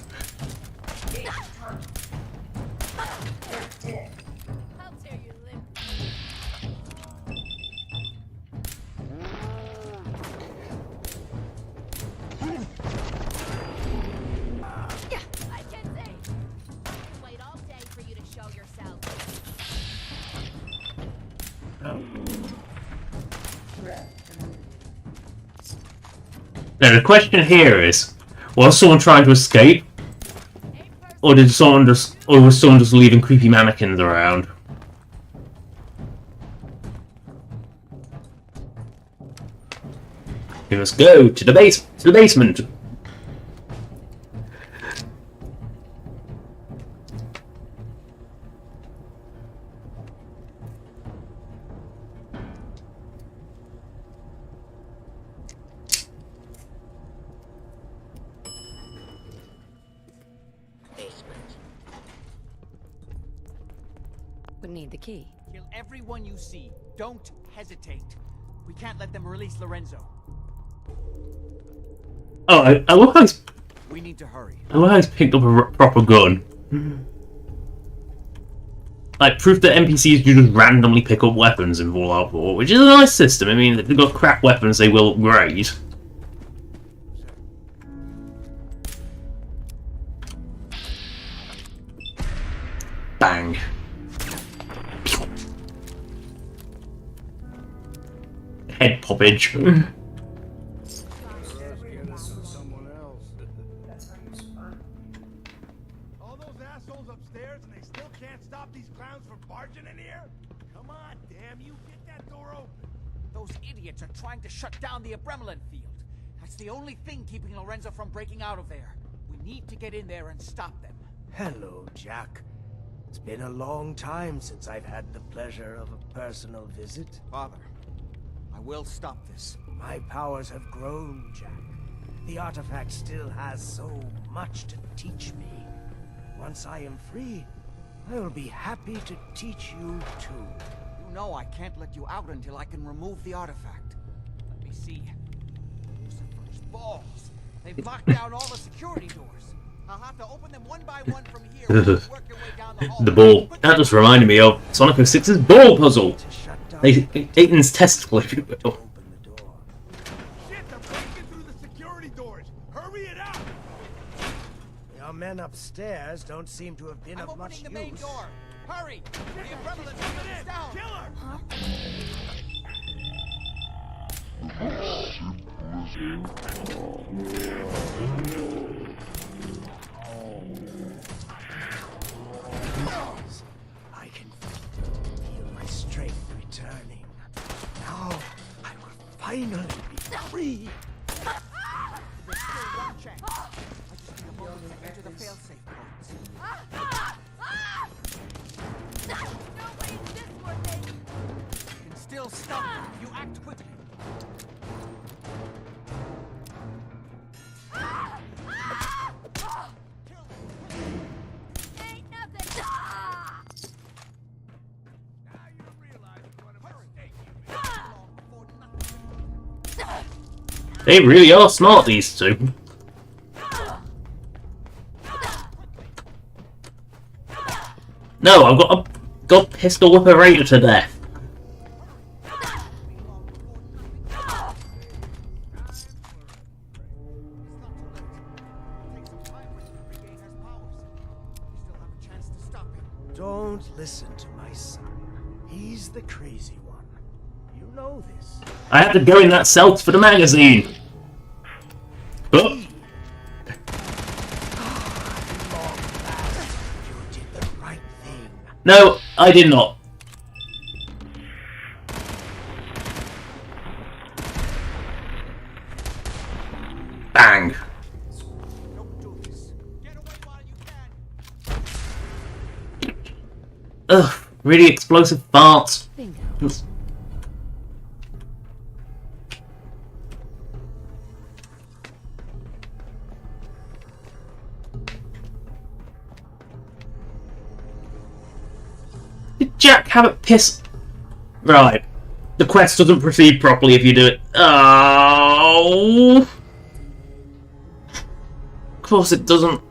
Now the question here is, was someone trying to escape? Or was someone just leaving creepy mannequins around? We must go to the basement. Would need the key. Kill everyone you see. Don't hesitate. We can't let them release Lorenzo. Oh, I love how he's... We need to hurry. I love how he's picked up a proper gun. Like, proof that NPCs do just randomly pick up weapons in Fallout 4, which is a nice system. I mean, if they've got crap weapons, they will upgrade. Bang. Head poppage. All those assholes upstairs and they still can't stop these clowns from barging in here? Come on, damn you, get that door open. Those idiots are trying to shut down the Abremlin field. That's the only thing keeping Lorenzo from breaking out of there. We need to get in there and stop them. Hello, Jack. It's been a long time since I've had the pleasure of a personal visit. Father, I will stop this. My powers have grown, Jack. The artifact still has so much to teach me. Once I am free, I will be happy to teach you too. You know I can't let you out until I can remove the artifact. Let me see. Lucifer's balls. They've locked down all the security doors. I'll have to open them one by one from here. Work your way down the hall. The ball. That just reminded me of Sonic 06's ball puzzle. Aiden's testicle, if you will. Shit, they're breaking through the security doors. Hurry it up! Your men upstairs don't seem to have been of much use. I'm opening the main door. Hurry! The Abremlin's coming in. Down. I can feel my strength returning. Now I will finally be free. There's still one chance. I just need a moment to enter the failsafe codes. You can still stop them if you act quickly. They really are smart, these two. No, I've got pistol whip a raider to death. to my son. He's the crazy one. You know this. I have to go in that cell for the magazine. Oh. You did the right thing. No, I did not. Bang. Ugh, really explosive farts. Oops. Did Jack have it piss? Right. The quest doesn't proceed properly if you do it. Oh. Of course it doesn't.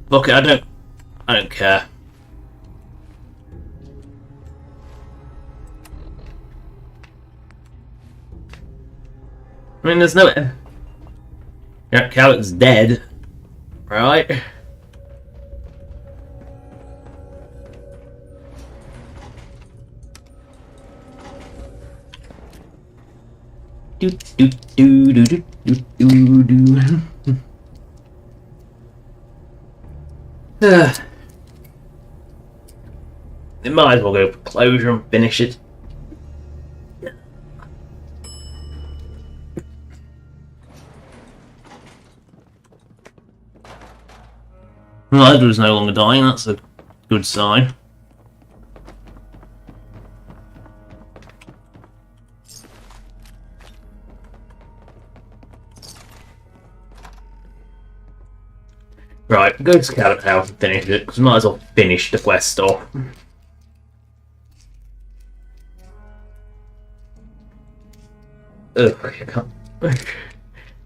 Look, I don't care. I mean, there's no... Jack Hallett's dead, right? Do do do do do do do. They might as well go for closure and finish it. Well, Edward's no longer dying, that's a good sign. Right, go to Scout House and finish it, because we might as well finish the quest off. Ugh, I can't.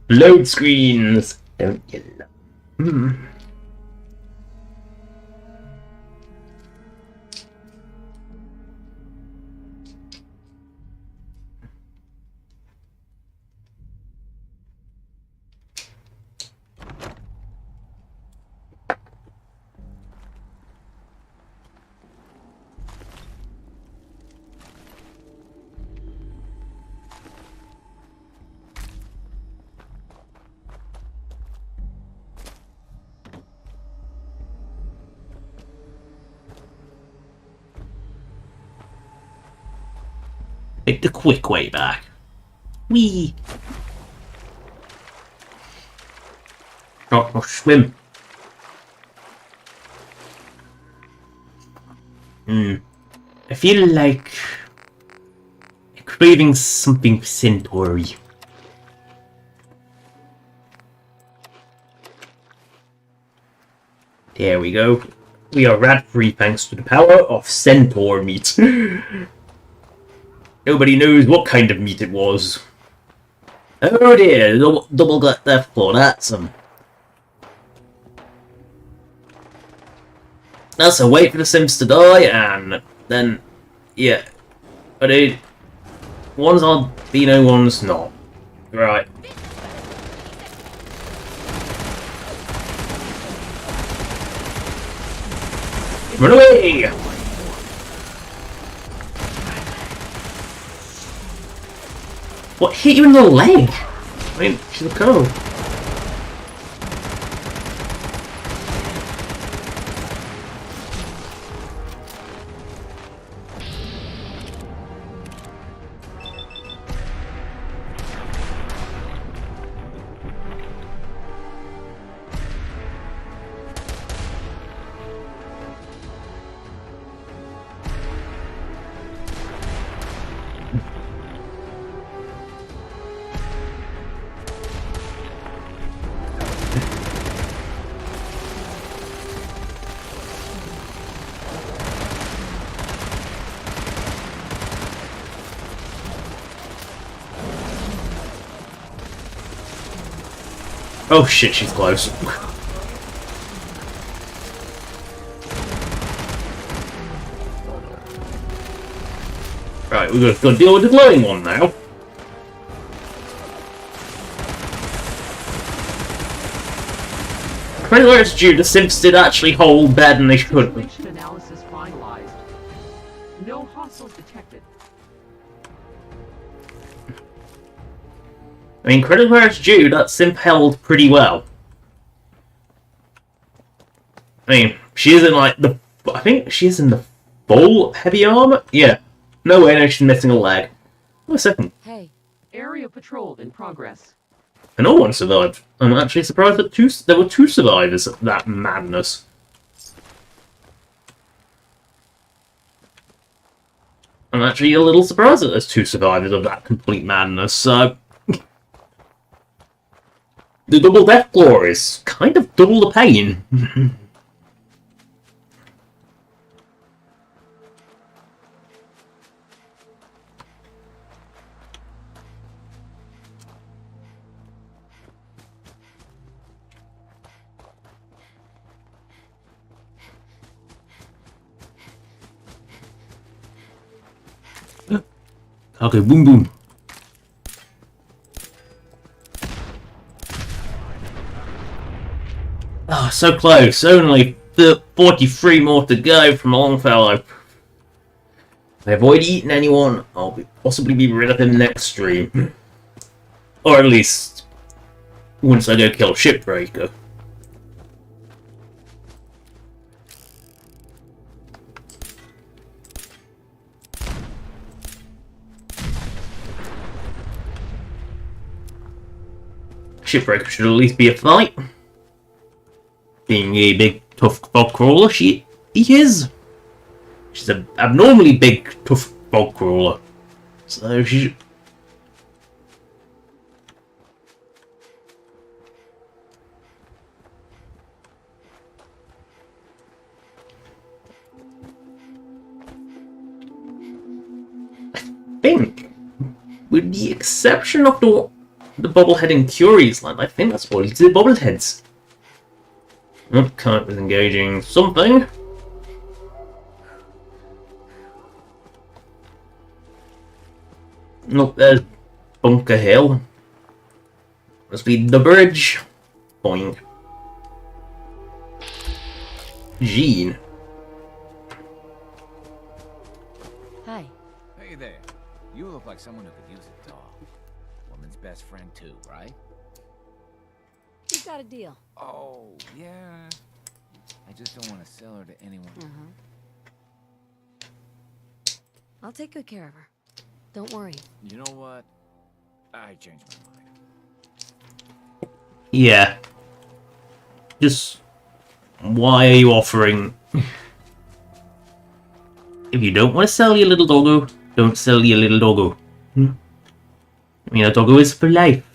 Load screens! Don't you love? Take the quick way back. Whee! Oh, I'll swim. I feel like craving something Centauri. There we go. We are rat-free thanks to the power of centaur meat. Nobody knows what kind of meat it was. Oh dear, double gut death claw, that's That's a wait for the Sims to die, and then, yeah. But one's albino, one's not. Right. Run away! What hit you in the leg? I mean, she'll go. Oh shit, she's close. Right, we're gonna go deal with the glowing one now. Credit where it's due, the Sims did actually hold better than they should. Situation analysis finalized. No hostiles detected. I mean, credit where it's due, that simp held pretty well. I mean, she isn't like the... I think she's in the full heavy armor? Yeah. No way, no, she's missing a leg. Wait a second. Hey. Area patrol in progress. And no one survived. I'm actually surprised that there were 2 survivors of that madness. I'm actually a little surprised that there's 2 survivors of that complete madness, so... The double death claw is kind of double the pain. Okay, boom boom. Oh, so close. Only 43 more to go from Longfellow. If I avoid eating anyone, I'll possibly be rid of him next stream. Or at least, once I go kill Shipbreaker. Shipbreaker should at least be a fight. Being a big, tough bog crawler, he is. She's an abnormally big, tough bog crawler. So she should... I think, with the exception of the bobblehead in Curie's Land, I think that's all the bobbleheads. Oh, Kite was engaging something. Look, there's Bunker Hill. Must be the bridge. Boing. Jean. Hi. Hey there. You look like someone who could use a doll. Woman's best friend too, right? We've got a deal. Oh, yeah. I just don't want to sell her to anyone. I'll take good care of her. Don't worry. You know what? I changed my mind. Yeah. Just... why are you offering... If you don't want to sell your little doggo, don't sell your little doggo. I mean, a doggo is for life.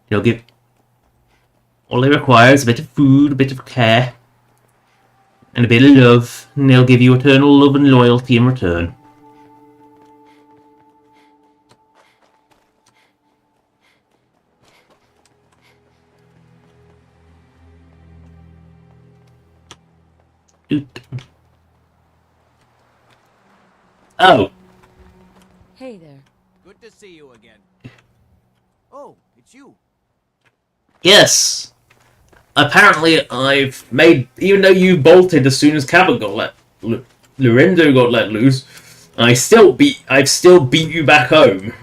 They'll get... all they require is a bit of food, a bit of care, and a bit of love, and they'll give you eternal love and loyalty in return. Oh. Hey there. Good to see you again. Oh, it's you. Yes. Apparently, I've made... even though you bolted as soon as Cabot got let... Lorenzo got let loose, I've still beat you back home.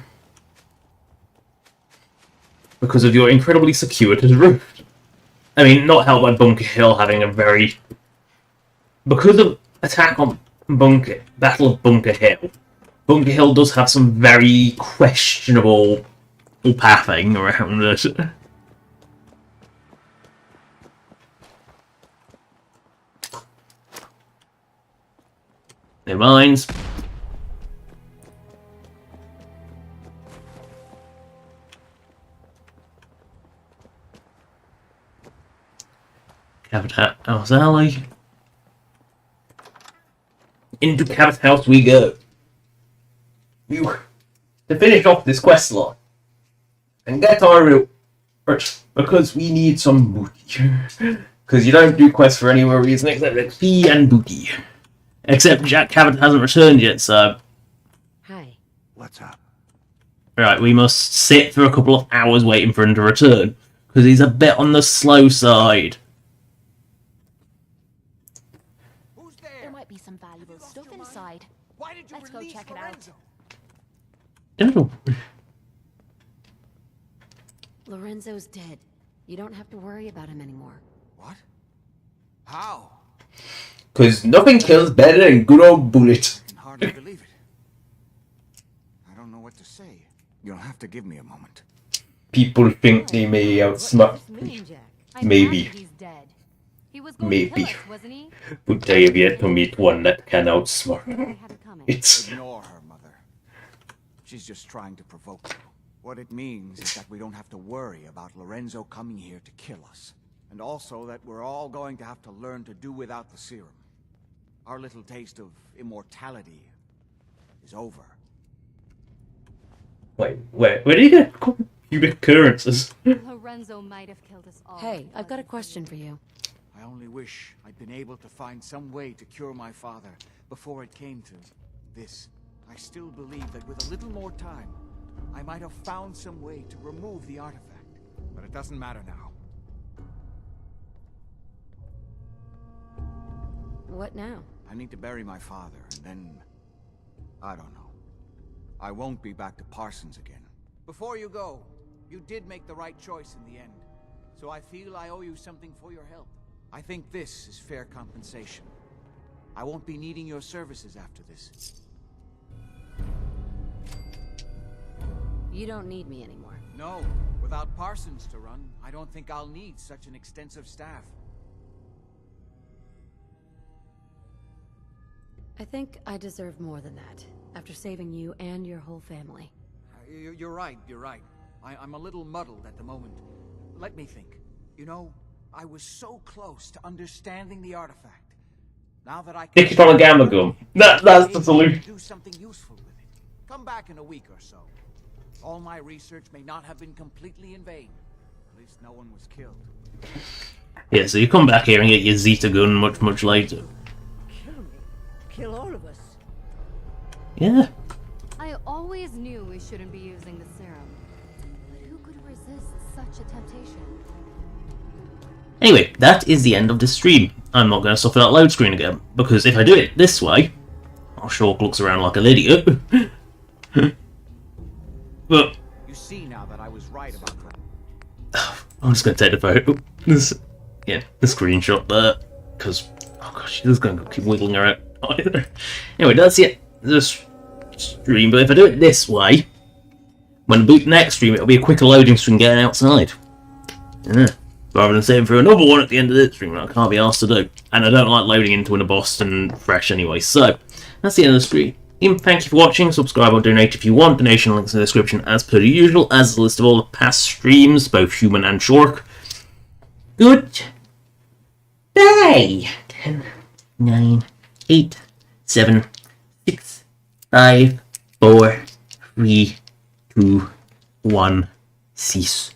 Because of your incredibly circuitous route. I mean, not helped by Bunker Hill having a very... because of attack on Battle of Bunker Hill does have some very questionable pathing around it. Their minds. Cabot House Alley. Into Cabot House we go. To finish off this quest line and get our real, because we need some booty. Because you don't do quests for any other reason except XP and booty. Except Jack Cabot hasn't returned yet, so... Hi. What's up? Right, we must sit for a couple of hours waiting for him to return. Because he's a bit on the slow side. There might be some valuable stuff inside. Why did you Let's go release check Lorenzo? I don't know. Lorenzo's dead. You don't have to worry about him anymore. What? How? Because nothing kills better than good old bullet. I can hardly believe it. I don't know what to say. You'll have to give me a moment. People think they may outsmart me. Maybe. He's dead. He was going Maybe. to kill us, wasn't he? But I have yet to meet one that can outsmart. It's... Ignore her, Mother. She's just trying to provoke you. What it means is that we don't have to worry about Lorenzo coming here to kill us. And also that we're all going to have to learn to do without the serum. Our little taste of immortality is over. Wait, where did you get cubic occurrences? Lorenzo might have killed us all. Hey, I've got a question for you. I only wish I'd been able to find some way to cure my father before it came to this. I still believe that with a little more time, I might have found some way to remove the artifact. But it doesn't matter now. What now? I need to bury my father, and then... I don't know. I won't be back to Parsons again. Before you go, you did make the right choice in the end. So I feel I owe you something for your help. I think this is fair compensation. I won't be needing your services after this. You don't need me anymore. No, without Parsons to run, I don't think I'll need such an extensive staff. I think I deserve more than that, after saving you and your whole family. You're right, you're right. I'm a little muddled at the moment. Let me think. You know, I was so close to understanding the artifact. Now that I can... Pick it from a gamma gun. That's the solution. Do something useful with it. Come back in a week or so. All my research may not have been completely in vain. At least no one was killed. Yeah, so you come back here and get your Zeta gun much later. Kill me. Kill all of us. Yeah. I always knew we shouldn't be using the serum. But who could resist such a temptation? Anyway, that is the end of this stream. I'm not going to suffer that load screen again, because if I do it this way, I'll sure looks around like an idiot. But you see now that I was right about that. I'm just going to take the photo. The screenshot there, because oh gosh, she's just going to keep wiggling around. Anyway, that's it. This stream, but if I do it this way, when I boot the next stream, it'll be a quicker loading screen getting outside. Yeah. Rather than saving for another one at the end of this stream, that I can't be asked to do. And I don't like loading into an Boston fresh anyway. So, that's the end of the stream. Thank you for watching. Subscribe or donate if you want. Donation links in the description as per usual, as a list of all the past streams, both human and shark. Good day. 10, 9, 8, 7, 6, 5, 4, 3, 2, 1, cease.